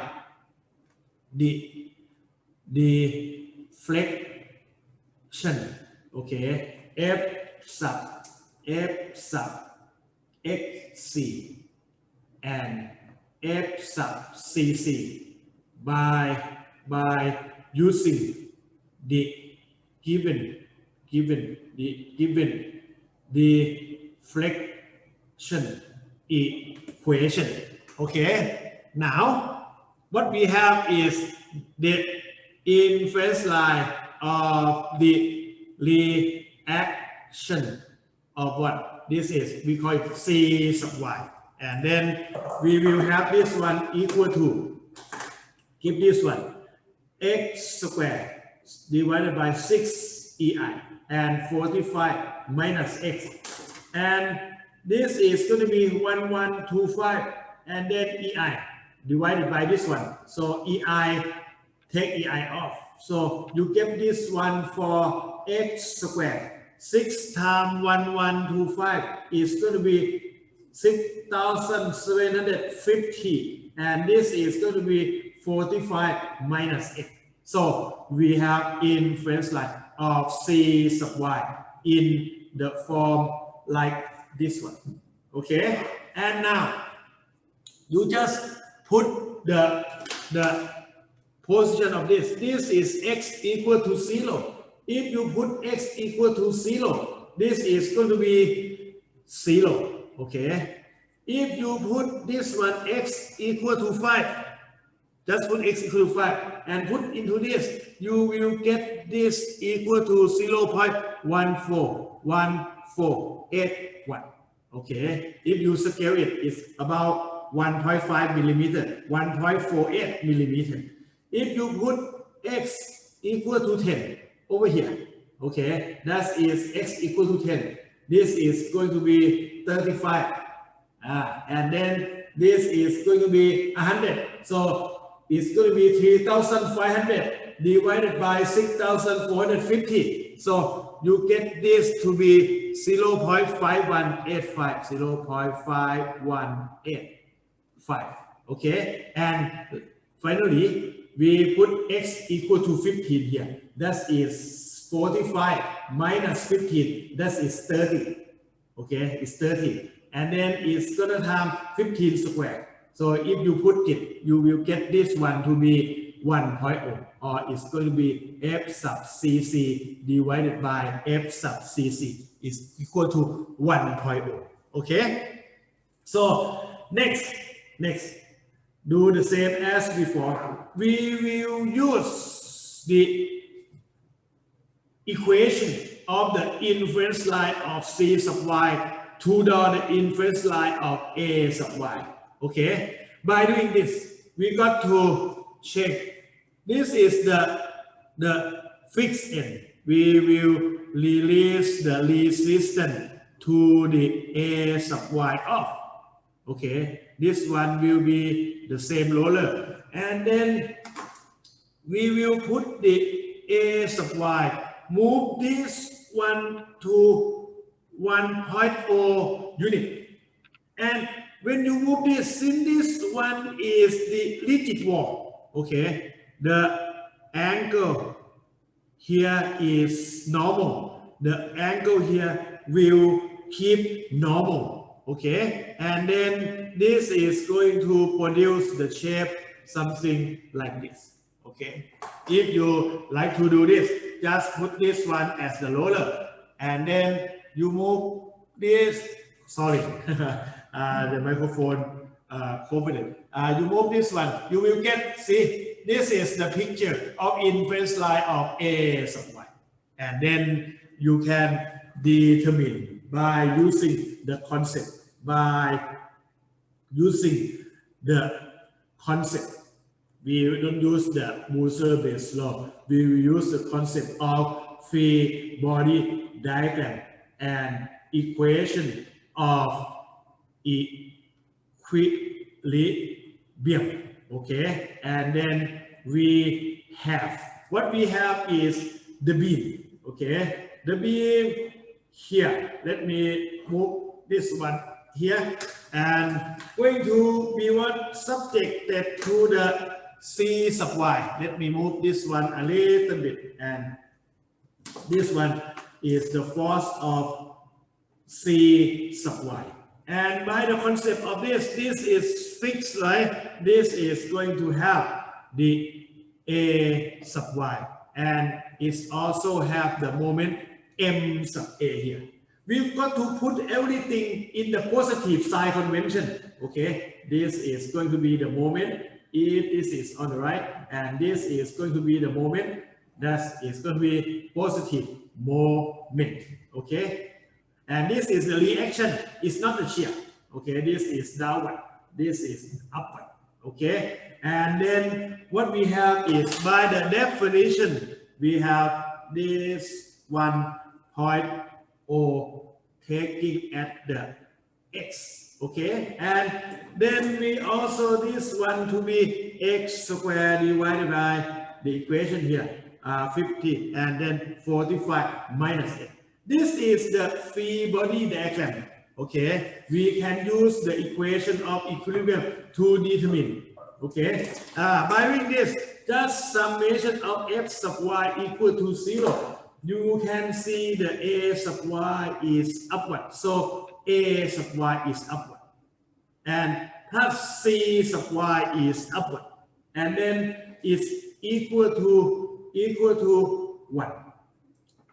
the deflection. Okay, F sub XC and F sub CC by using the given deflection equation. Okay, now what we have is the inference line of the reaction of what this is. We call it C sub y, and then we will have this one equal to, give this one x squared divided by 6EI and 45 minus x, and this is going to be 1125, and then EI divided by this one. So EI, take EI off. So you get this one for x squared. 6 times 1125 is going to be 6,750, and this is going to be 45 minus x. So we have inference line of C sub y in the form like this one. Okay, and now you just put the position of this. This is x equal to 0. If you put x equal to 0, this is going to be 0. Okay. If you put this one x equal to 5, just put x equal to 5 and put into this, you will get this equal to 0.14141. Okay. If you scale it, it's about 1.5 millimeter, 1.48 millimeter. If you put x equal to 10 over here, okay, that is x equal to 10. This is going to be 35. And then this is going to be 100. So it's going to be 3,500 divided by 6,450. So you get this to be 0.5185, 0.5185. Okay, and finally, we put x equal to 15 here. That is 45 minus 15. That is 30. Okay, it's 30. And then it's going to have 15 squared. So if you put it, you will get this one to be 1.0, or it's going to be f sub cc divided by f sub cc is equal to 1.0. Okay. So next, do the same as before. We will use the equation of the inference line of c sub y to the inference line of a sub y. Okay. By doing this, we got to check. This is the fixed end. We will release the resistance to the a sub y off. Okay. This one will be the same roller, and then we will put the a sub y, move this one to 1.0 unit, and when you move this, since this one is the rigid wall, okay, the angle here is normal. The angle here will keep normal. Okay, and then this is going to produce the shape something like this. Okay, if you like to do this, just put this one as the roller, and then you move this. Sorry, the microphone covered it. You move this one, you will get, see, this is the picture of inference line of a sub y, and then you can determine by using the concept, we don't use the Muller-Breaslau. We will use the concept of free body diagram and equation of equilibrium. Okay, and then we have, what we have is the beam. Okay, the beam here, let me move this one here, and going to be what subjected to the c sub y. Let me move this one a little bit, and this one is the force of c sub y. And by the concept of this is fixed, right? This is going to have the a sub y, and it's also have the moment m sub a here. We've got to put everything in the positive sign convention. Okay, this is going to be the moment if this is on the right, and this is going to be the moment that is going to be positive moment. Okay, and this is the reaction. It's not the shear. Okay, this is downward. This is upward. Okay, and then what we have is, by the definition, we have this 1.0 taking at the x. Okay, and then we also this one to be x squared divided by the equation here, 50, and then 45 minus x. This is the free body diagram. Okay, we can use the equation of equilibrium to determine. Okay, by doing this, just summation of f sub y equal to 0. you can see the a sub y is upward. So a sub y is upward. And plus c sub y is upward. And then it's equal to 1.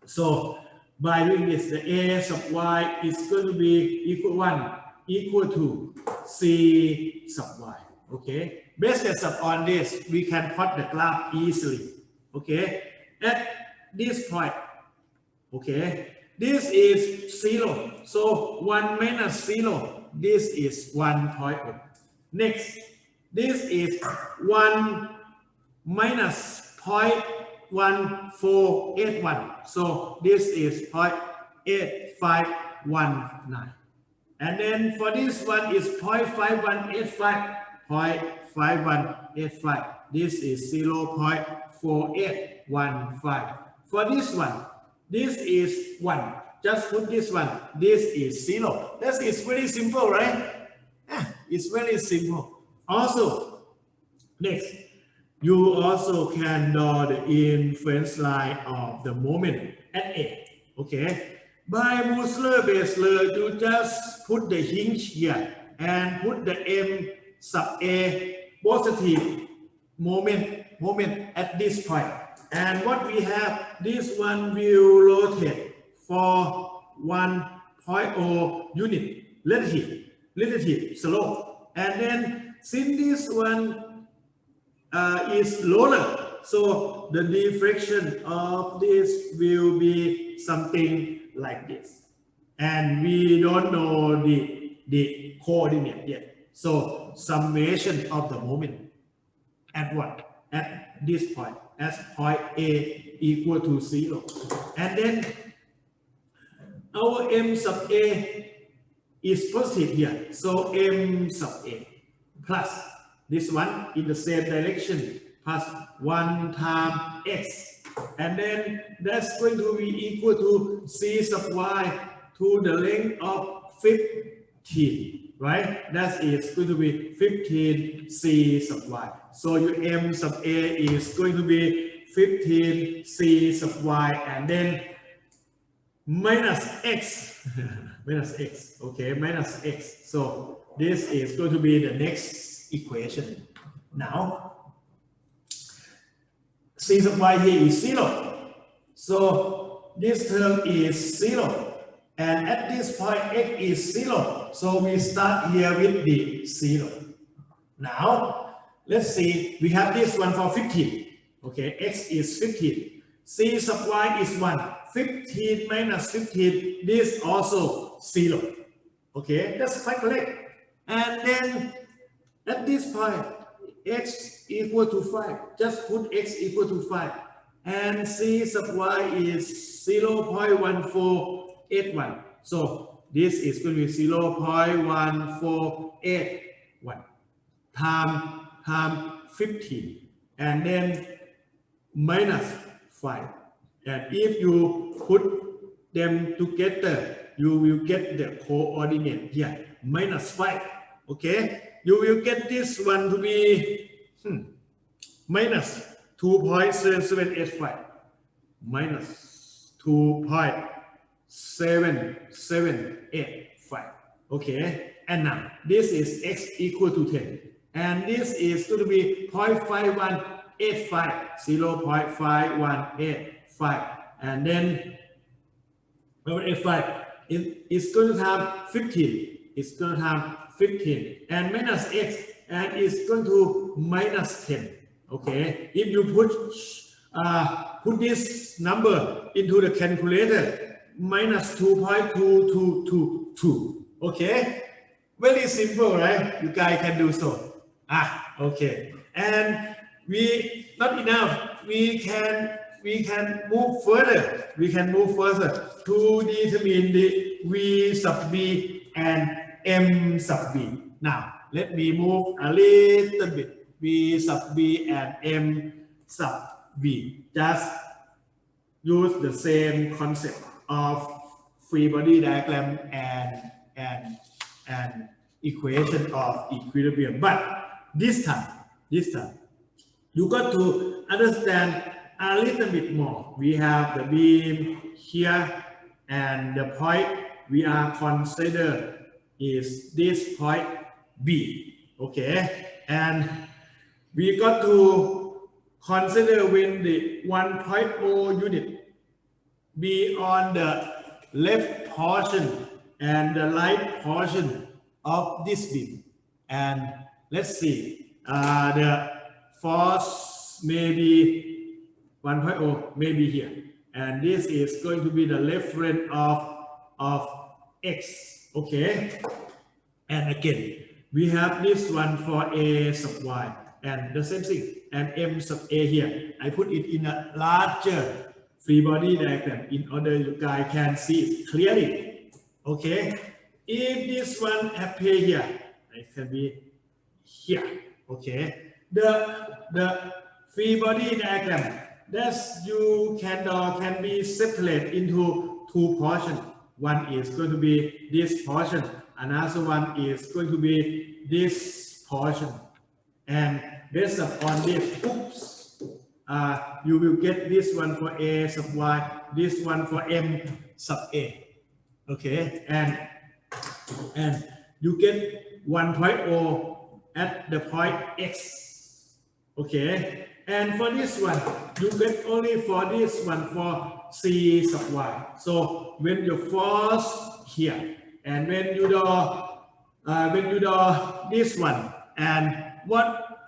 So by doing this, the a sub y is going to be equal to c sub y. Okay. Based on this, we can plot the graph easily. Okay. At this point, okay, this is 0. So 1 minus 0, this is 1.0. Next, this is 1 minus 0.1481. So this is 0.8519. And then for this one is 0.5185. 0.5185. This is 0.4815. For this one, this is 1. Just put this one. This is 0. That is very simple, right? Yeah, it's very simple. Also, next, you also can draw the inference line of the moment at A. Okay. By Muller-Breaslau, you just put the hinge here and put the M sub A positive moment at this point. And what we have, this one will rotate for 1.0 unit relative slope. And then since this one is lower, so the deflection of this will be something like this. And we don't know the coordinate yet. So summation of the moment at what? At this point, as point A equal to 0. And then our M sub A is positive here. So M sub A plus this one in the same direction plus 1 times X. And then that's going to be equal to C sub Y to the length of 15, right? That is going to be 15 C sub Y. So your M sub A is going to be 15 C sub Y and then minus X, minus X, okay, minus X. So this is going to be the next equation. Now, C sub Y here is 0. So this term is 0. And at this point, X is 0. So we start here with the 0. Now, let's see, we have this one for 15. Okay, X is 15. C sub Y is 1. 15 minus 15, this also 0. Okay, that's quite correct. And then at this point, X equal to 5. Just put X equal to 5. And C sub Y is 0.1481. So this is going to be 0.1481 times 15. And then minus 5. And if you put them together, you will get the coordinate here, minus 5. Okay? You will get this one to be minus 2.7785. Minus 2.7785. Okay? And now, this is X equal to 10. And this is going to be 0.5185. 0.5185. And then 85 it's going to have 15. It's going to have 15 and minus X and it's going to minus 10. Okay, if you put this number into the calculator, minus 2.2222. Okay, very simple, right? You guys can do so. Okay, and we not enough. We can move further. We can move further to determine the V sub B and M sub B. Now, let me move a little bit. V sub B and M sub B. Just use the same concept of free body diagram and equation of equilibrium. But this time, you got to understand a little bit more. We have the beam here, and the point we are consider is this point B. Okay, and we got to consider when the 1.0 unit be on the left portion and the right portion of this beam. And let's see, the force may be 1.0 maybe here, and this is going to be the reference of x. Okay, and again we have this one for a sub y, and the same thing, and m sub a here. I put it in a larger free body diagram in order you guys can see it clearly. Okay, if this one appear here, it can be here. Okay, the free body diagram that you can be separated into two portions. One is going to be this portion, another one is going to be this portion, and based upon this, you will get this one for a sub y, this one for m sub a. Okay, and you get 1.0 at the point x. Okay, and for this one you get only for this one for c sub y. So when you force here, and when you do this one, and what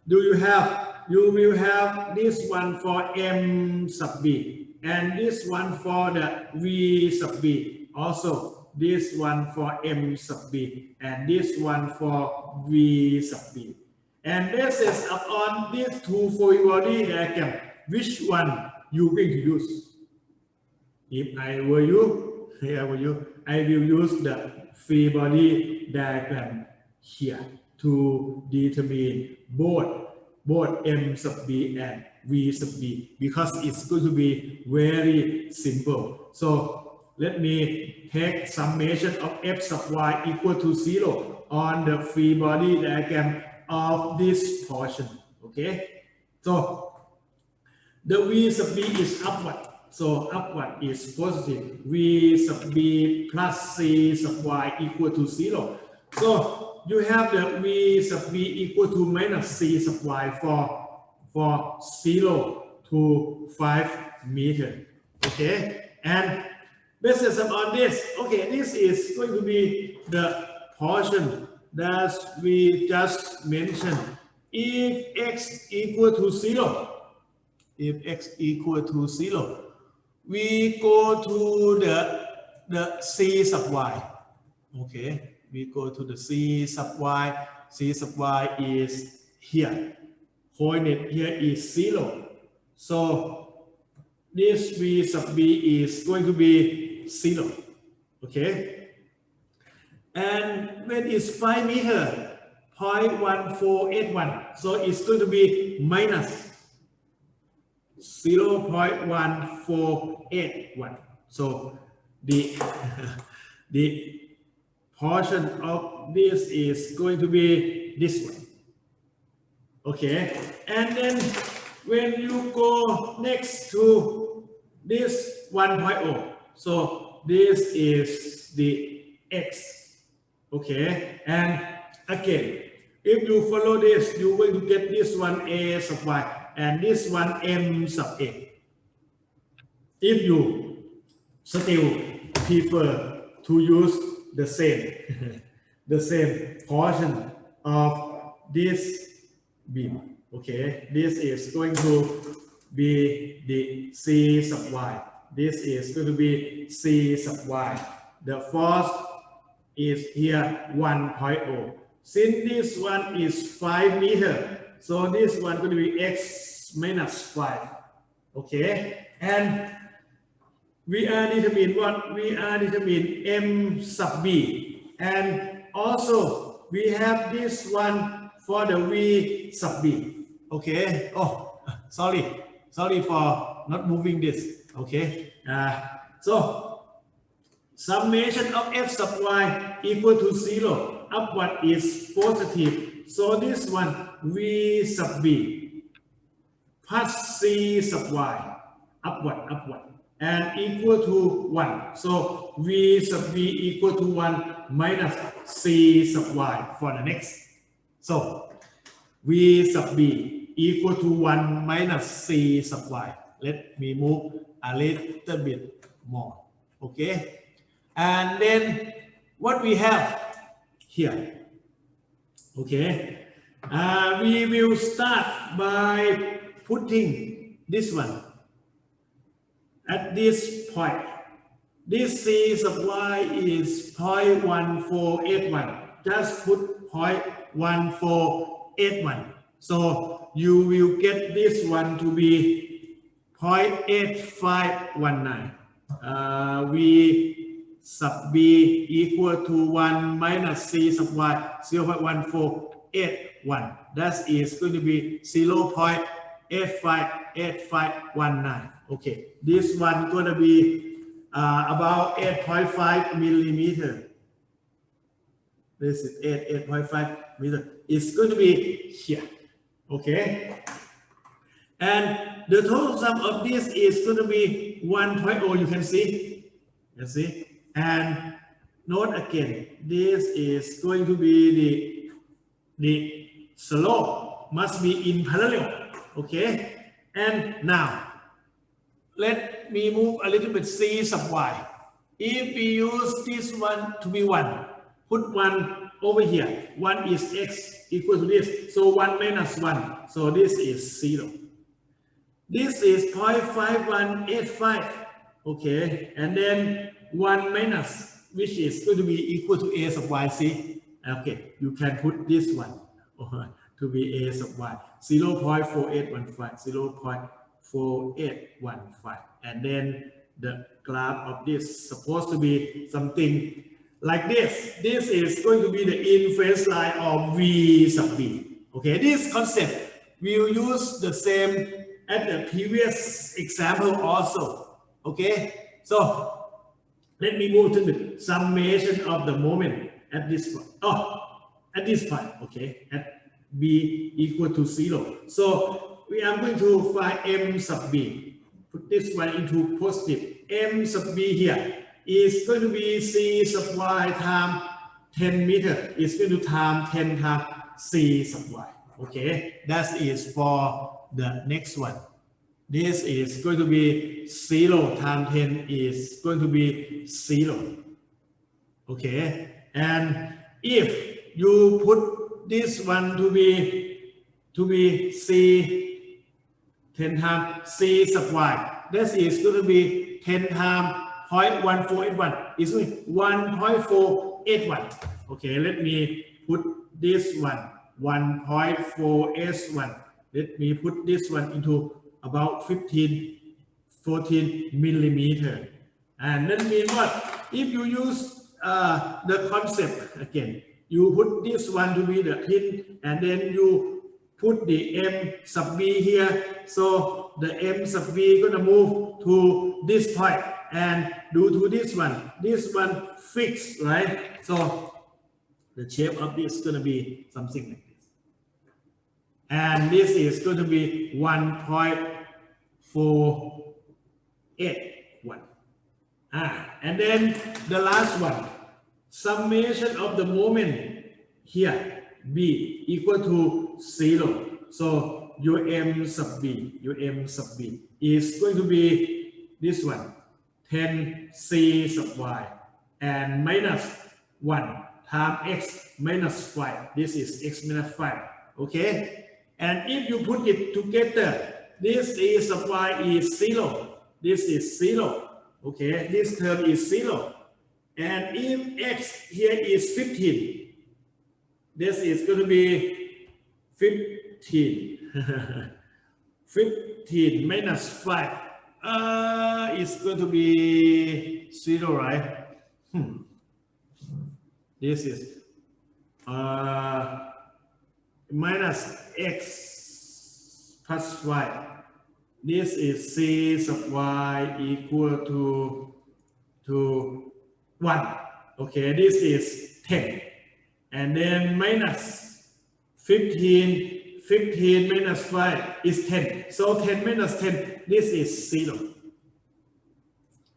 do you have? You will have this one for m sub b, and this one for the v sub b, also this one for m sub b, and this one for v sub b. And this is upon these two free body diagram, which one you going to use? If I were you, I will use the free body diagram here to determine both m sub b and v sub b, because it's going to be very simple. So let me take summation of f sub y equal to 0 on the free body diagram of this portion. Okay, so the v sub b is upward, so upward is positive. V sub b plus c sub y equal to 0. So you have the v sub b equal to minus c sub y for 0 to 5 meters. Okay, and based on this, okay, this is going to be the portion that we just mentioned. If x equal to 0, we go to the c sub y. Okay, we go to the c sub y. C sub y is here. Coordinate here is 0. So this v sub b is going to be 0. Okay. And when it's 5 meters, 0.1481, so it's going to be minus 0.1481. So the portion of this is going to be this one. Okay, and then when you go next to this 1.0, so this is the x. Okay, and again, if you follow this, you're going to get this one a sub y and this one m sub a. If you still prefer to use the same portion of this beam, okay, this is going to be the c sub y. This is going to be c sub y. The force is here 1.0. Since this one is 5 meters, so this one going to be x minus 5. Okay, and we are determine what? We are determine m sub b, and also we have this one for the v sub b. Okay. Oh, sorry for not moving this. Okay. So summation of f sub y equal to 0. Upward is positive. So this one v sub b plus c sub y upward and equal to 1. So v sub v equal to 1 minus c sub y for the next. So v sub b equal to 1 minus c sub y. Let me move a little bit more. Okay. And then what we have here. Okay. We will start by putting this one at this point. This c sub y is 0.1481. Just put 0.1481. So you will get this one to be 0.8519. V sub b equal to 1 minus c sub y 0.1481. That is going to be 0.858519. Okay, this one going to be about 8.5 millimeter. This is 8.5 meter. It's going to be here. Okay, and the total sum of this is going to be 1.0. You can see. You see. And note again, this is going to be the slope must be in parallel. Okay, and now let me move a little bit c sub y. If we use this one to be 1, put 1 over here. 1 is x equal to this. So 1 minus 1. So this is 0. This is 0.5185. Okay, and then 1 minus, which is going to be equal to a sub y. See, okay, you can put this one to be a sub y, 0.4815, 0.4815, and then the graph of this supposed to be something like this. This is going to be the inference line of v sub b. Okay, this concept we will use the same at the previous example also. Okay, so let me move to the summation of the moment at this point. At this point, okay, at b equal to 0. So we are going to find m sub b. Put this one into positive. M sub b here is going to be c sub y times 10 meter. It's going to times 10 times c sub y. Okay, that is for the next one. This is going to be 0 times 10 is going to be 0. Okay, and if you put this one to be c 10 times c sub y, that is going to be 10 times 0.1481 is 1.481. Okay, let me put this one 1.481. Let me put this one into about 14 millimeter. And that means what? If you use the concept again, you put this one to be the hit, and then you put the m sub b here. So the m sub b gonna move to this point, and due to this one fixed, right? So the shape of this is gonna be something like this. And this is going to be 1.481. And then the last one, summation of the moment here, b equal to 0. So your m sub b is going to be this one, 10c sub y, and minus 1 times x minus 5. This is x minus 5. Okay. And if you put it together, this is sub y is 0. This is 0. Okay, this term is 0. And if x here is 15, this is going to be 15. 15 minus 5 is going to be 0, right? This is minus x plus y. This is c sub y equal to 1. Okay, this is 10. And then minus 15 15 minus 5 is 10. So 10 minus 10, this is 0.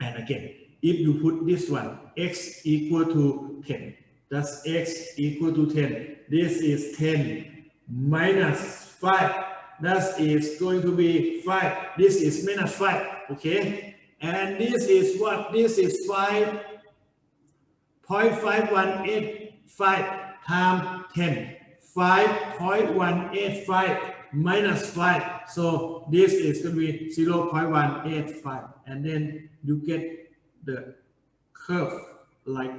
And again, if you put this one, x equal to 10, that's x equal to 10. This is 10 minus 5. That is going to be 5. This is minus 5. Okay. And this is what? This is 5.5185 times 10. 5.185 minus 5. So this is going to be 0.185. And then you get the curve like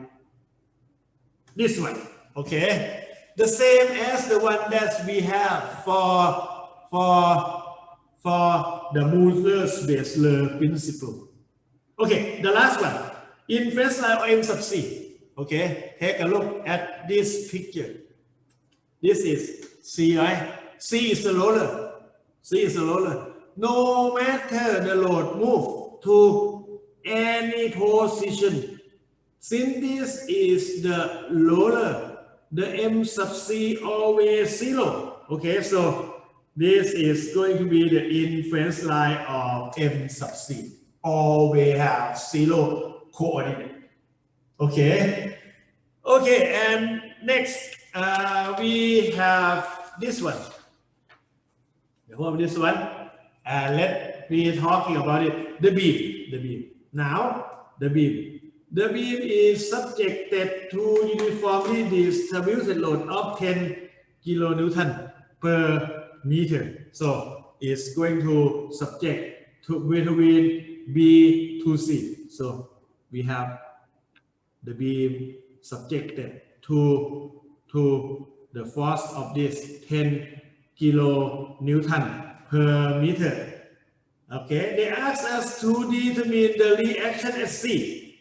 this one. Okay. The same as the one that we have for the Muller-Breaslau principle. Okay, the last one. Inference line of M sub C. Okay, take a look at this picture. This is C, right? C is the roller. C is the roller. No matter the load move to any position, since this is the roller, the M sub C always 0. Okay, so this is going to be the inference line of M sub C. Always have 0 coordinate. Okay. Okay, and next we have this one. This one. Let me talking about it. The beam. The beam. Now the beam. The beam is subjected to uniformly distributed load of 10 kilonewton per meter. So it's going to subject to between B to C. So we have the beam subjected to the force of this 10 kilonewton per meter. Okay, they ask us to determine the reaction at C.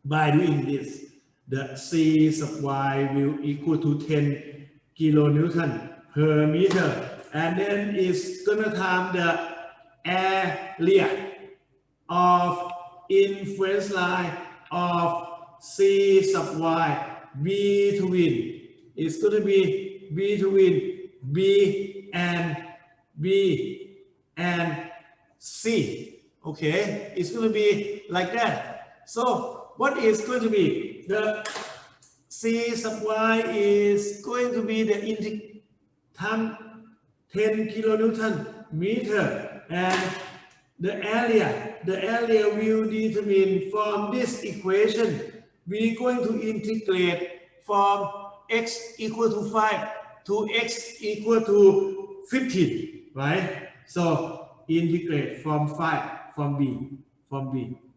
By doing this, the C sub y will equal to 10 kilonewton per meter, and then it's gonna time the area of inference line of C sub y between, it's going to be between B and C. Okay, it's going to be like that. So what is going to be the C sub y is going to be the time 10 kilonewton meter, and the area will determine from this equation. We're going to integrate from x equal to 5 to x equal to 15, right? So integrate from 5 from B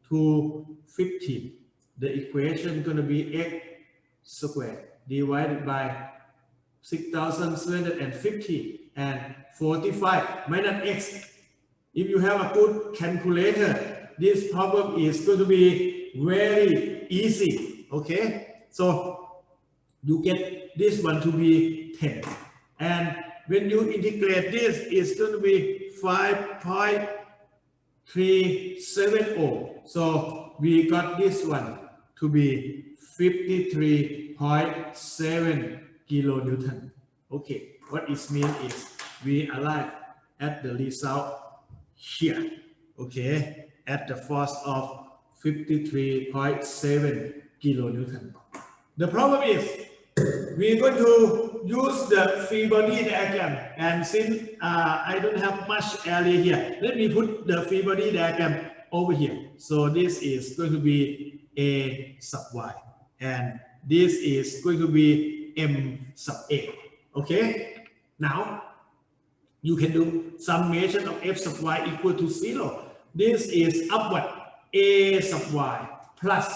to 15. The equation going to be x squared divided by 6,750 and 45 minus x. If you have a good calculator, this problem is going to be very easy. Okay, so you get this one to be 10, and when you integrate this, it's going to be 5.370. So we got this one to be 53.7 kilonewton. Okay, what it means is we arrive at the result here. Okay, at the force of 53.7 kilonewton. The problem is we're going to use the free body diagram, and since I don't have much area here, let me put the free body diagram over here. So this is going to be A sub y, and this is going to be M sub A. Okay, now you can do summation of f sub y equal to 0. This is upward A sub y plus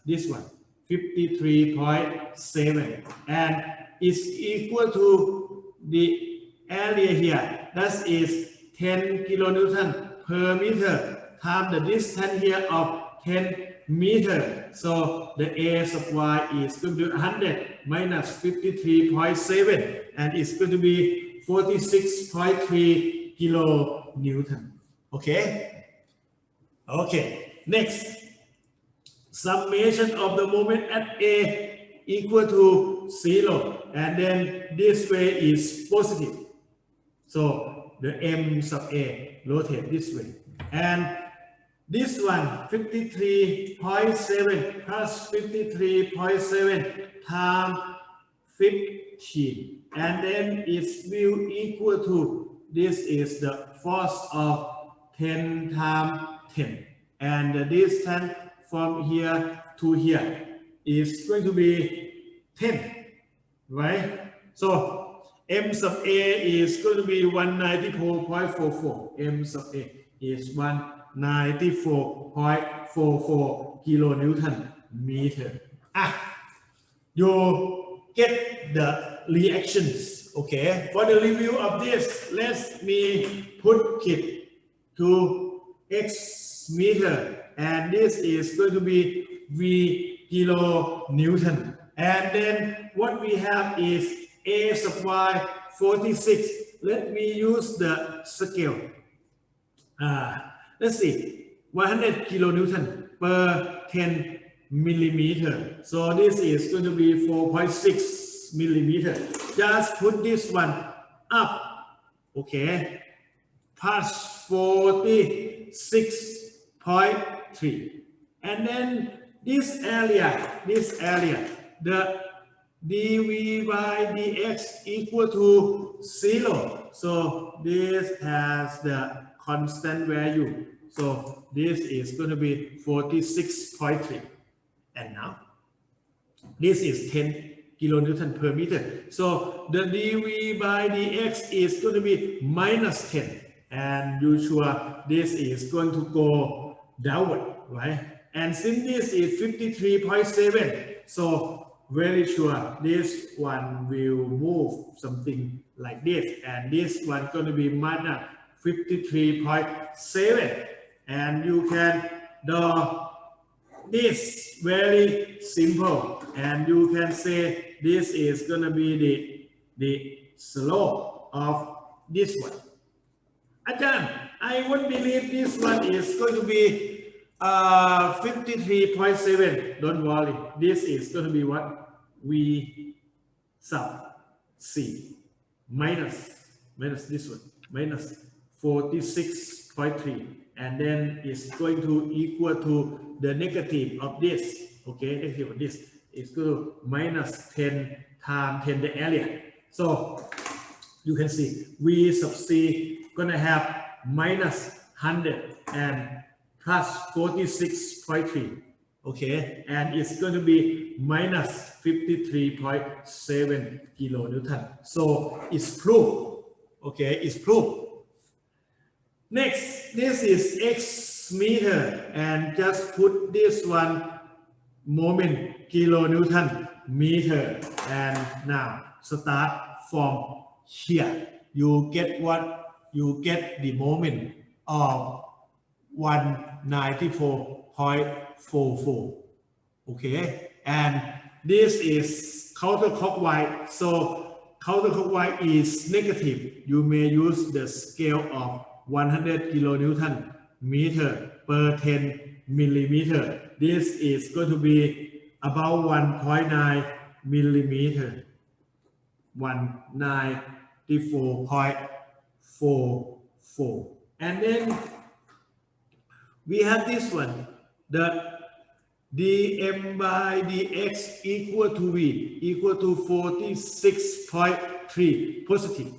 this one 53.7, and is equal to the area here, that is 10 kilonewton per meter times the distance here of 10 meter. So the A sub y is going to be 100 minus 53.7, and it's going to be 46.3 kilonewton. Okay. Okay. Next, summation of the moment at A equal to 0, and then this way is positive. So the M sub A rotate this way, and this one 53.7 plus 53.7 times 15, and then it will equal to, this is the force of 10 times 10, and the distance from here to here is going to be 10, right? So M sub A is going to be 194.44. M sub A is 194.44 kilonewton meter. You get the reactions. Okay, for the review of this, let me put it to X meter, and this is going to be V kilonewton. And then what we have is A sub y 46. Let me use the scale. Let's see, 100 kilonewton per 10 millimeter. So this is going to be 4.6 millimeter. Just put this one up. Okay, plus 46.3. And then this area, the dv by dx equal to 0. So this has the constant value. So this is going to be 46.3. And now this is 10 kilonewton per meter. So the dv by dx is going to be minus 10. And usually this is going to go downward, right? And since this is 53.7, so very sure this one will move something like this, and this one going to be minus 53.7, and you can draw this very simple, and you can say this is going to be the slope of this one. Ajahn, I won't believe this one is going to be 53.7. Don't worry, this is going to be what? V sub C minus this one, minus 46.3, and then it's going to equal to the negative of this. Okay, negative of this is going to minus 10 times 10 the area. So you can see V sub C gonna have minus 100 and plus 46.3. Okay, and it's going to be minus 53.7 kilonewton. So it's proved. Okay, it's proved. Next, this is X meter, and just put this one moment kilonewton meter, and now start from here. You get what? You get the moment of 194.44. Okay, and this is counterclockwise. So counterclockwise is negative. You may use the scale of 100 kilonewton meter per 10 millimeter. This is going to be about 1.9 millimeter. 194.44. And then we have this one, the dm by dx equal to v equal to 46.3 positive.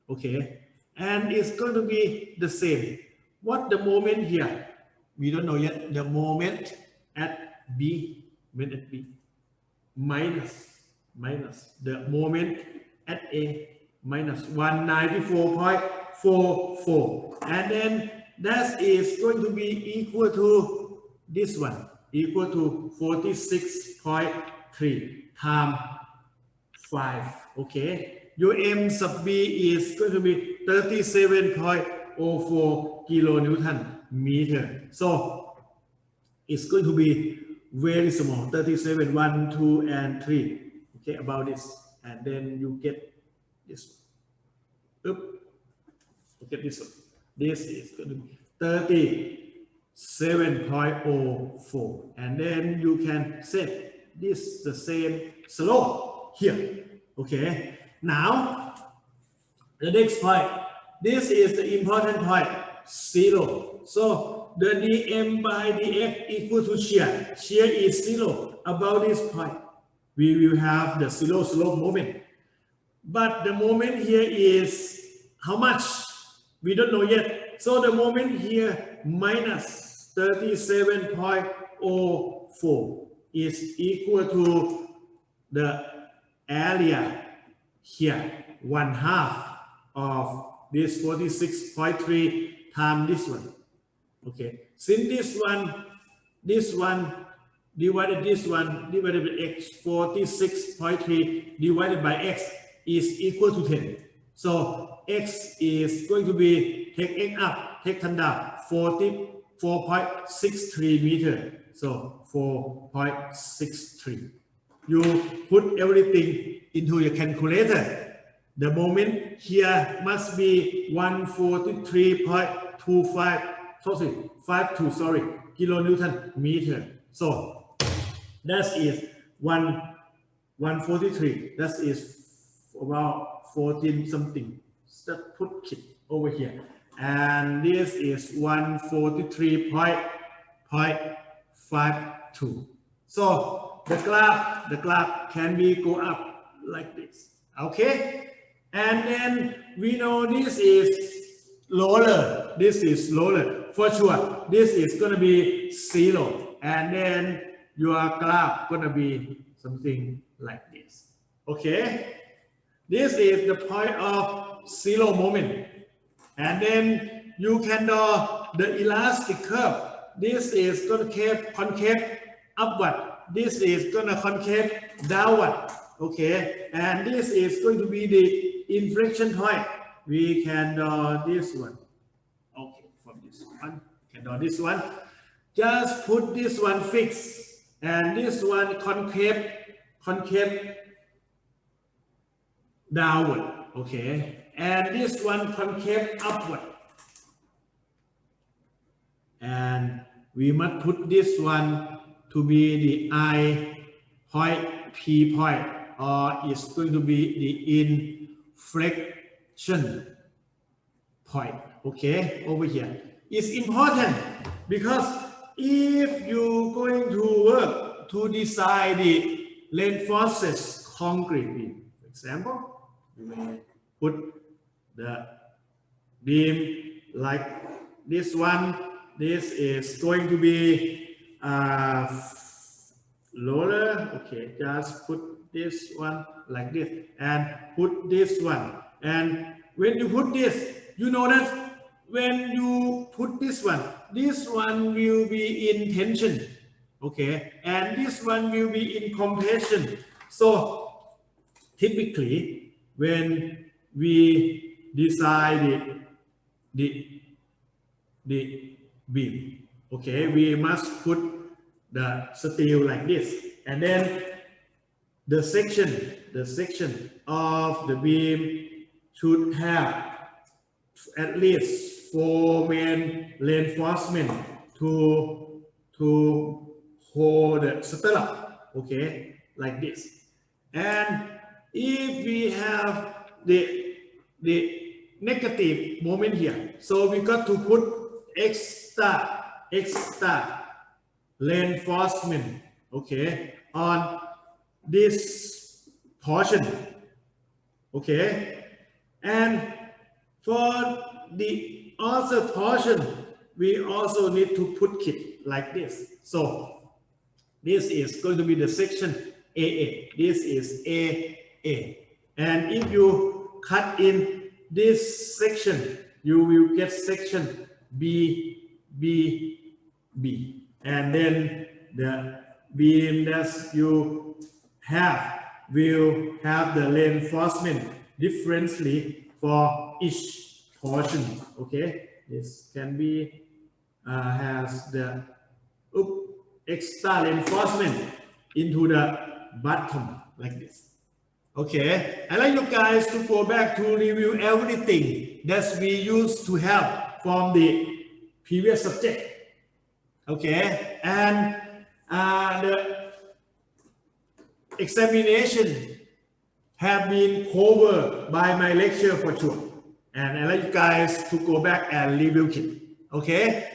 Okay, and it's going to be the same. What the moment here? We don't know yet. The moment at B, minus the moment at A, minus 194.44, and then that is going to be equal to this one, equal to 46.3 times 5. Okay, your M sub B is going to be 37.04 kilonewton meter. So it's going to be very small, 37, 1, 2, and 3. Okay, about this, and then you get this. Oops. Okay, this one. This is going to be 37.04, and then you can set this the same slope. here. Okay, now the next point, this is the important point, 0. So the dm by dx equal to shear. Shear is 0. About this point, we will have the 0 slope moment. But the moment here is how much? We don't know yet. So the moment here minus 37.04 is equal to the area here, 1/2 of this 46.3 times this one. Okay, since this one divided this one divided by x, 46.3 divided by x is equal to 10. So x is going to be, take x up, take 10 down, 44.63 meter. So 4.63. You put everything into your calculator. The moment here must be 143.52 kilonewton meter. So that is 143. That is about 14 something. Just put it over here. And this is 143.52. So the graph can be go up like this. Okay. And then we know this is lower. This is lower for sure. This is going to be 0. And then your graph going to be something like this. Okay. This is the point of 0 moment. And then you can draw the elastic curve. This is concave upward. This is going to concave downward. Okay. And this is going to be the inflection point. We can draw this one. Okay. From this one, can draw this one. Just put this one fixed. And this one concave downward. Okay. And this one concave upward. And we must put this one to be the I point, P point, or it's going to be the inflection point. Okay, over here. It's important because if you're going to work to design the reinforced concrete beam, for example, you may put the beam like this one. This is going to be lower. Okay, just put this one like this and put this one. And when you put this, you know that when you put this one will be in tension. Okay, and this one will be in compression. So typically, when we design the beam, okay, we must put the steel like this, and then the section of the beam should have at least 4 main reinforcement to hold the strap, okay, like this. And if we have the negative moment here, so we got to put extra reinforcement, okay, on this portion, okay. And for the other portion, we also need to put it like this. So this is going to be the section AA. This is AA. And if you cut in this section, you will get section B. And then the beam that you have will have the reinforcement differently for each portion. Okay, this can be has the extra reinforcement into the bottom like this. Okay, I'd like you guys to go back to review everything that we used to have from the previous subject. Okay, and the examination have been covered by my lecture for sure. And I like you guys to go back and review it. Okay?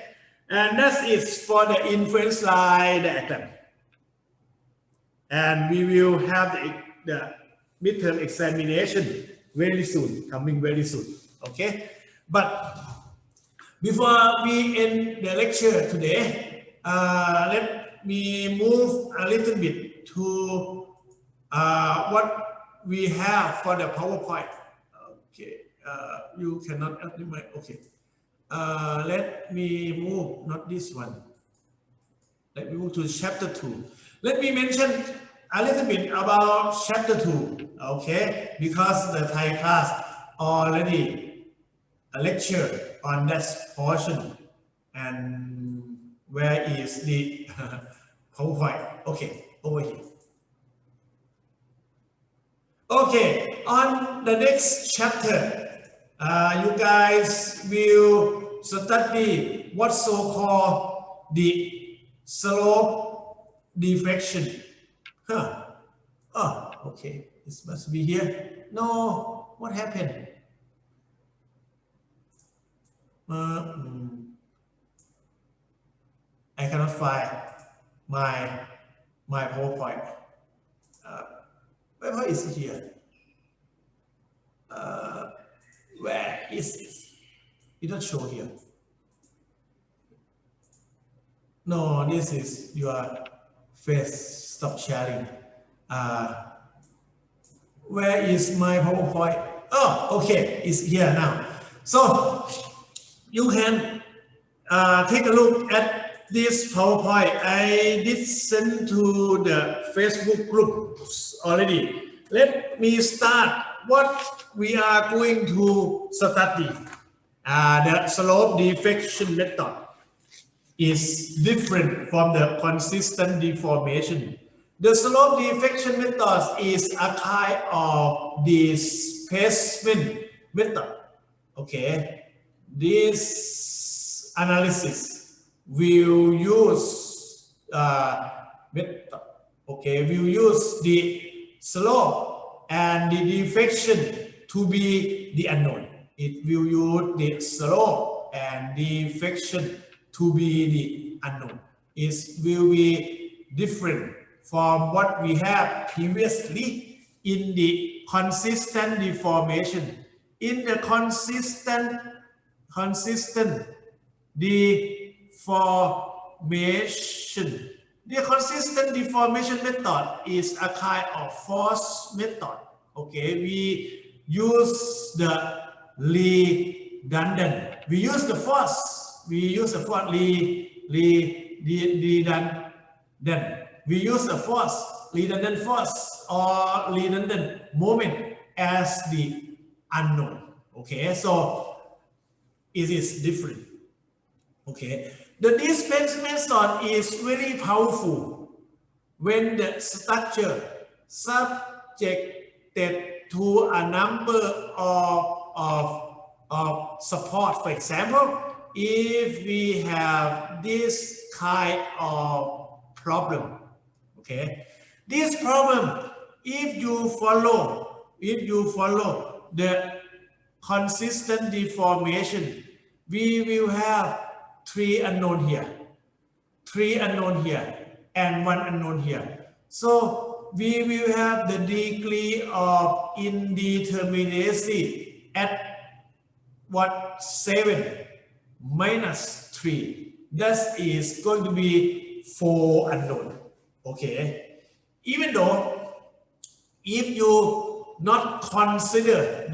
And that is for the inference line diagram. And we will have the midterm examination very soon, coming very soon. Okay? But before we end the lecture today, let me move a little bit to what we have for the PowerPoint. Okay, you cannot optimize. Okay, let me move, not this one. Let me move to chapter 2. Let me mention a little bit about chapter 2. Okay, because the Thai class already a lecture on that portion. And where is the PowerPoint? Okay, over here. Okay, on the next chapter, you guys will study what's so-called the slope deflection. Huh. Oh, okay, this must be here. No, what happened? I cannot find my PowerPoint. Where is it here? Where is it? It doesn't show here. No, this is your face. Stop sharing. Where is my PowerPoint? Oh, okay, it's here now. So you can take a look at this PowerPoint. I did send to the Facebook groups already. Let me start what we are going to study. The slope deflection method is different from the consistent deformation. The slope deflection method is a kind of displacement method. Okay, this analysis will use method. Okay, we'll use the slope and the deflection to be the unknown. It will use the slope and deflection to be the unknown. It will be different from what we have previously in the consistent deformation. In the consistent deformation, the consistent deformation method is a kind of force method. Okay, we use the redundant. We use the force. We use the force redundant. We use the force, redundant force or redundant moment as the unknown. Okay, so it is different. Okay, the displacement method is very powerful when the structure subjected to a number of support. For example, if we have this kind of problem, okay, this problem, if you follow the consistent deformation, we will have three unknown here, and one unknown here. So we will have the degree of indeterminacy at what, 7 minus 3. That is going to be 4 unknown. Okay, even though if you not consider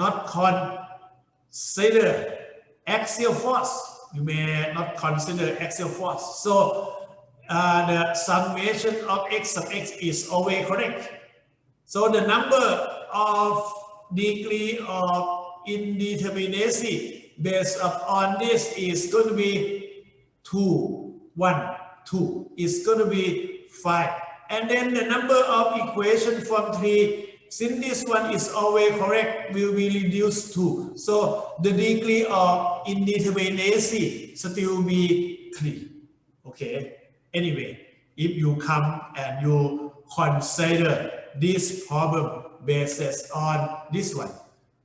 axial force, you may not consider axial force. So the summation of x sub x is always correct. So the number of degree of indeterminacy based upon this is going to be 2, 1, 2. It's going to be 5. And then the number of equation from 3, since this one is always correct, will be reduced to. So the degree of indeterminacy still be 3. Okay. Anyway, if you come and you consider this problem basis on this one.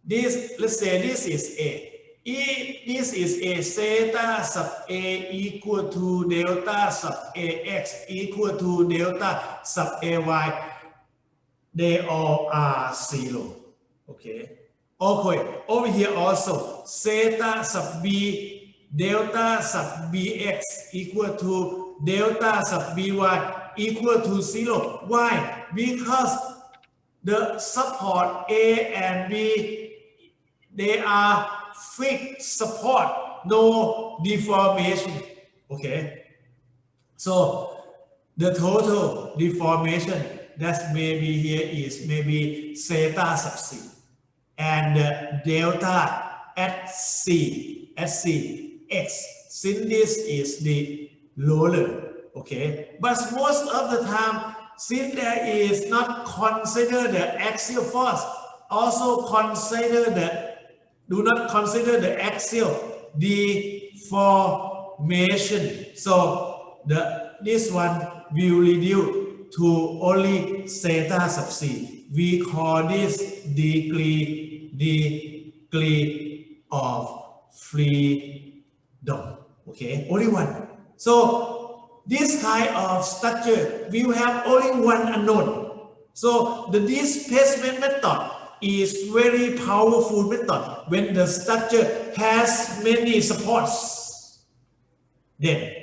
This, let's say this is A. If this is A, theta sub A equal to delta sub AX equal to delta sub AY, they all are 0. Okay. Okay. Over here also, theta sub B delta sub Bx equal to delta sub By equal to 0. Why? Because the support A and B, they are fixed support, no deformation. Okay. So the total deformation that may be here is maybe theta sub C, and delta at C x, since this is the roller. Okay, but most of the time, since there is not consider the axial force, also do not consider the axial deformation. So this one will reduce to only theta sub C. We call this degree of freedom. Okay, only one. So this kind of structure will have only one unknown. So the displacement method is very powerful method when the structure has many supports. Then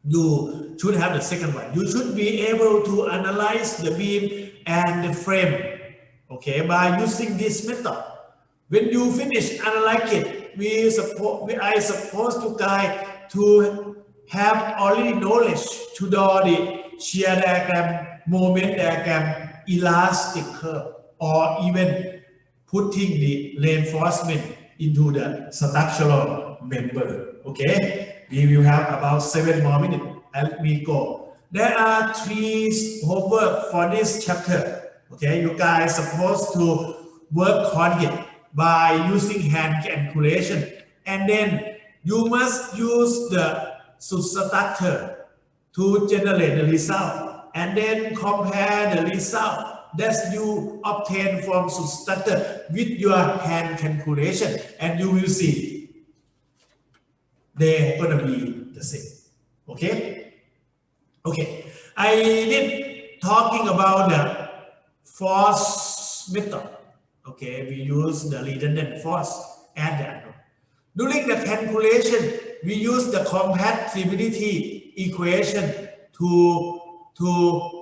you should have the second one. You should be able to analyze the beam and the frame, okay, by using this method. When you finish analyzing it, I suppose to guide to have already knowledge to draw the shear diagram, moment diagram, elastic curve, or even putting the reinforcement into the structural member. Okay, we will have about 7 more minutes and we go. There are 3 homework for this chapter. Okay, you guys supposed to work on it by using hand calculation, and then you must use the substructure to generate the result, and then compare the result that you obtain from substructure with your hand calculation, and you will see they're gonna be the same. Okay. Okay. I did talking about the force method. Okay, we use the redundant force and the unknown. During the calculation, we use the compatibility equation to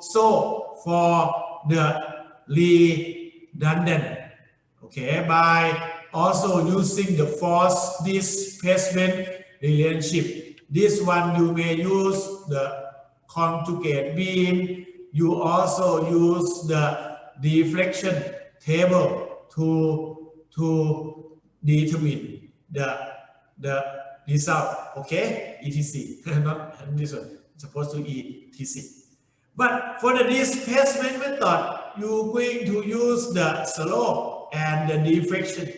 solve for the redundant. Okay, by also using the force displacement relationship. This one you may use the conjugate beam. You also use the deflection table to determine the result. Okay, etc. Not this one. It's supposed to be etc. But for the displacement method, you're going to use the slope and the deflection.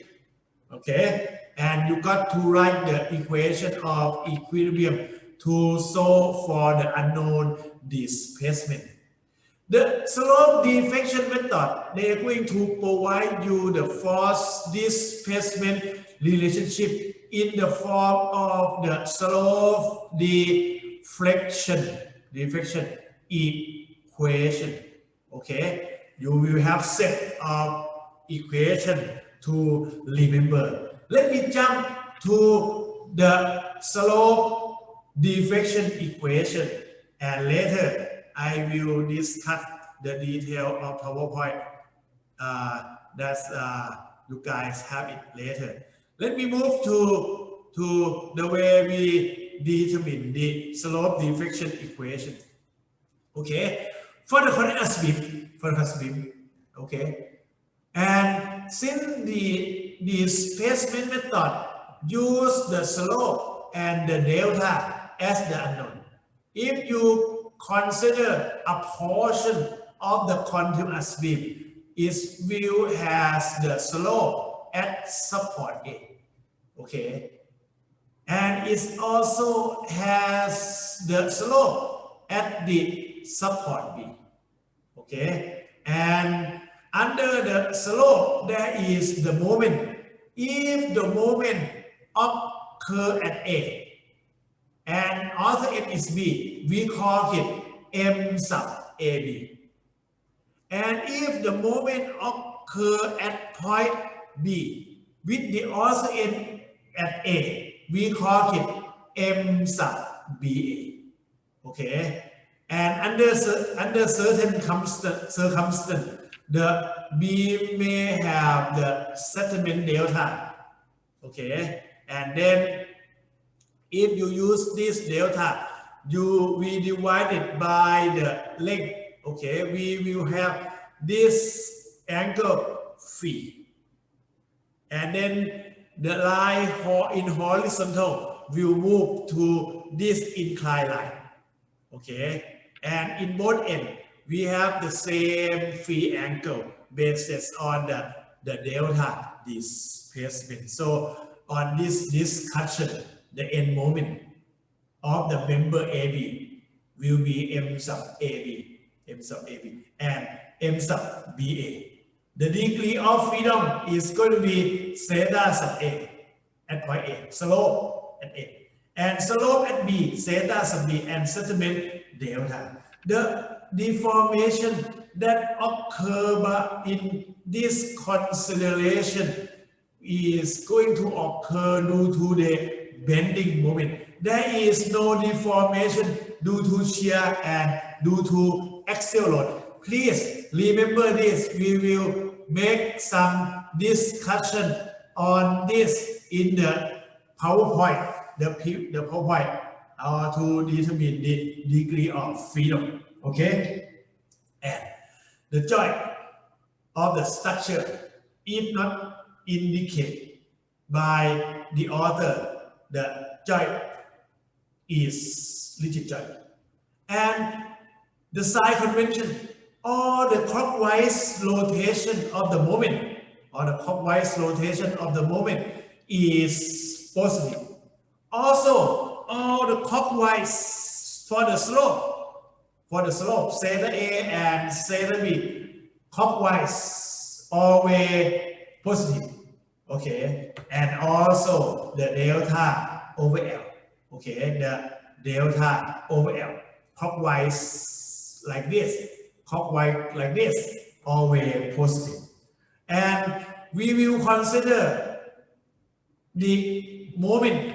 Okay, and you got to write the equation of equilibrium to solve for the unknown displacement. The slope deflection method, they are going to provide you the force displacement relationship in the form of the slope deflection equation. Okay, you will have set of equation to remember. Let me jump to the slope deflection equation, and later I will discuss the detail of PowerPoint. You guys have it later. Let me move to the way we determine the slope deflection equation. Okay, for the continuous beam, okay, and since the displacement method use the slope and the delta as the unknown, if you consider a portion of the continuous beam, it will has the slope at support A, okay, and it also has the slope at the support B, okay. and under the slope there is the moment. If the moment occur at A and also M is B, we call it M sub AB. And if the moment occur at point B with the also end at A, we call it M sub BA. Okay, and under certain circumstance, the B may have the settlement delta. Okay, and then if you use this delta, we divide it by the length. Okay, we will have this angle phi, and then the line in horizontal will move to this inclined line. Okay, and in both ends we have the same phi angle based on the delta displacement. So on this discussion, the end moment of the member AB will be M sub AB, and M sub BA. The degree of freedom is going to be theta sub A at point A, slope at A, and slope at B, theta sub B, and settlement delta. The deformation that occur in this consideration is going to occur due to the bending moment. There is no deformation due to shear and due to axial load. Please remember this. We will make some discussion on this in the PowerPoint. The PowerPoint to determine the degree of freedom. Okay, and the joint of the structure is not indicated by the author. The joint is rigid joint, and the sign convention or the clockwise rotation of the moment is positive. Also, all the clockwise for the slope, theta A and theta B, clockwise always positive. Okay, and also the delta over L. Okay, the delta over L, clockwise like this, always positive. And we will consider the moment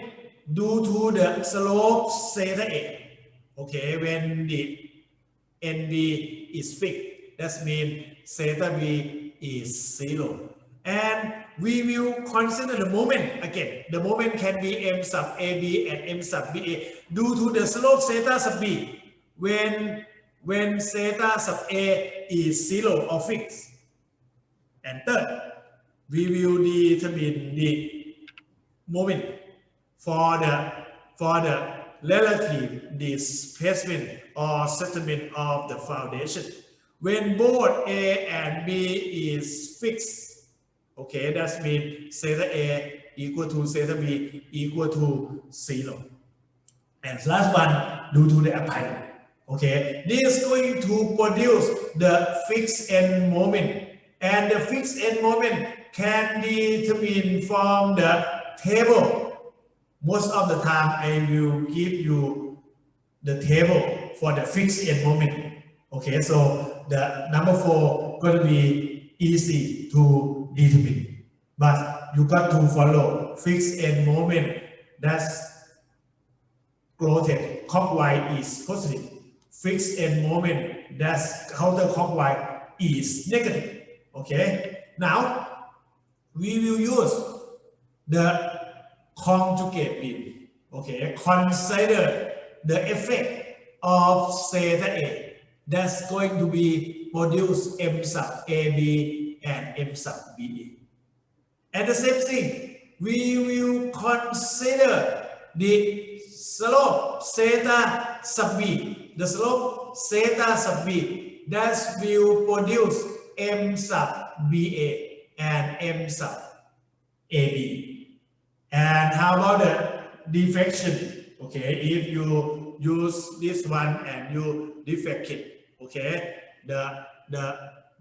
due to the slope theta A. Okay, when the NB is fixed, that means theta B is 0. And we will consider the moment again. The moment can be M sub AB and M sub BA due to the slope theta sub B when theta sub A is 0 or fixed. And third, we will determine the moment for the relative displacement or settlement of the foundation when both A and B is fixed. Okay, that means theta A equal to theta B equal to 0. And last one, due to the applied. Okay, this is going to produce the fixed end moment, and the fixed end moment can be determined from the table. Most of the time, I will give you the table for the fixed end moment. Okay, so the number 4 going to be easy to determine, but you got to follow fixed end moment that's rotate clockwise is positive. Fixed end moment that's counterclockwise is negative. Okay, now we will use the conjugate beam. Okay, consider the effect of theta A that's going to be produce M sub AB and M sub BA. And the same thing, we will consider the slope theta sub B, the slope theta sub B that will produce M sub BA and M sub AB. And how about the deflection? Okay, if you use this one and you deflect it, okay, the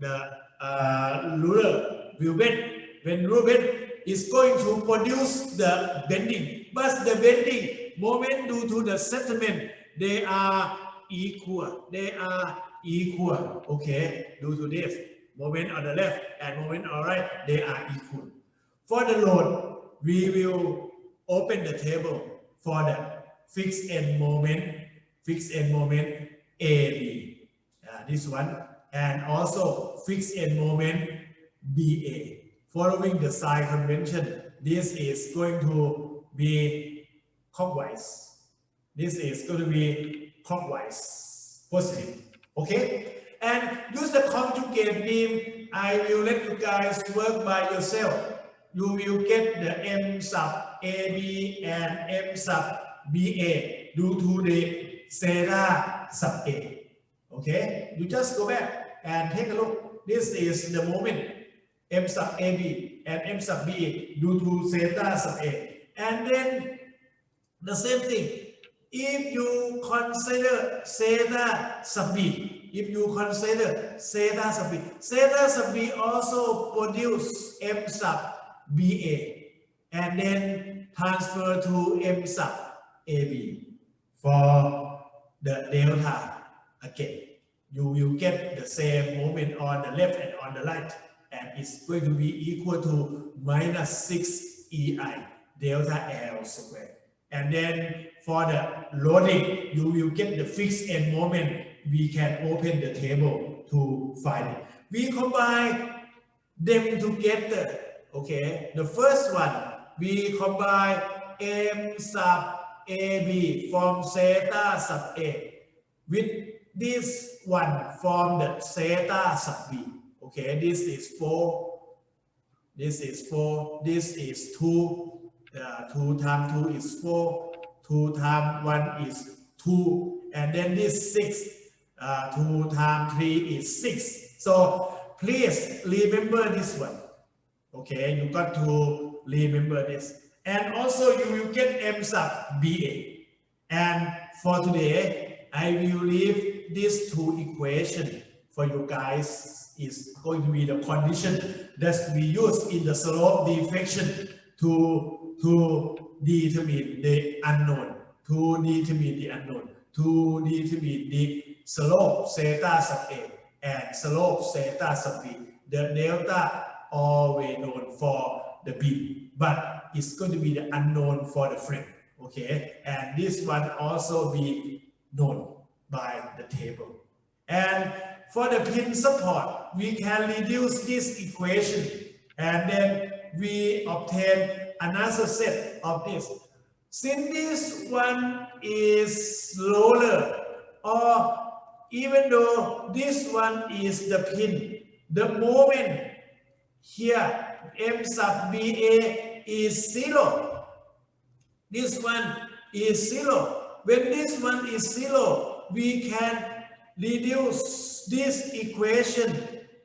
ruler will bend. When ruler bend, is going to produce the bending, but the bending moment due to the settlement, they are equal. They are equal. Okay, due to this moment on the left and moment on the right, they are equal. For the load, we will open the table for the fixed end moment AB. This one, and also fixed end moment BA. Following the sign convention, this is going to be clockwise. This is going to be clockwise, positive. Okay? And use the conjugate beam. I will let you guys work by yourself. You will get the M sub AB and M sub BA due to the theta sub A. Okay? You just go back and take a look. This is the moment M sub AB and M sub BA due to theta sub A. And then the same thing. If you consider theta sub B, theta sub B also produce M sub BA and then transfer to M sub AB for the delta again. You will get the same moment on the left and on the right, and it's going to be equal to minus 6 EI delta L squared. And then for the loading, you will get the fixed end moment. We can open the table to find it. We combine them together. Okay, the first one, we combine M sub AB from theta sub A with this one from the theta sub B. Okay, this is 4, this is 4, this is 2, 2 times 2 is 4, 2 times 1 is 2, and then this 6, 2 times 3 is 6. So please remember this one. Okay, you got to remember this. And also you will get M sub BA. And for today, I will leave these two equations for you guys. Is going to be the condition that we use in the slope deflection to determine the unknown, to determine the slope theta sub A and slope theta sub B. The delta always known for the beam, but it's going to be the unknown for the frame. Okay, and this one also be known by the table. And for the pin support, we can reduce this equation and then we obtain another set of this. Since this one is roller, or even though this one is the pin, the moment here M sub BA is 0. This one is 0. When this one is 0, we can reduce this equation,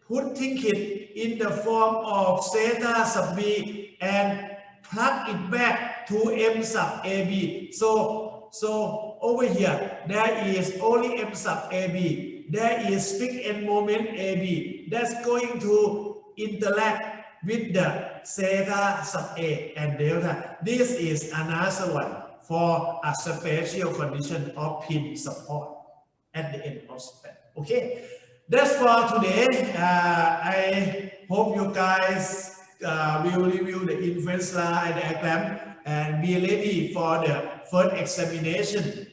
putting it in the form of theta sub B and plug it back to M sub AB. So over here, there is only M sub AB. There is fixed end moment AB that's going to interact with the theta sub A and delta. This is another one for a special condition of pin support at the end of span. Okay, that's for today. I hope you guys will review the inference line diagram and be ready for the first examination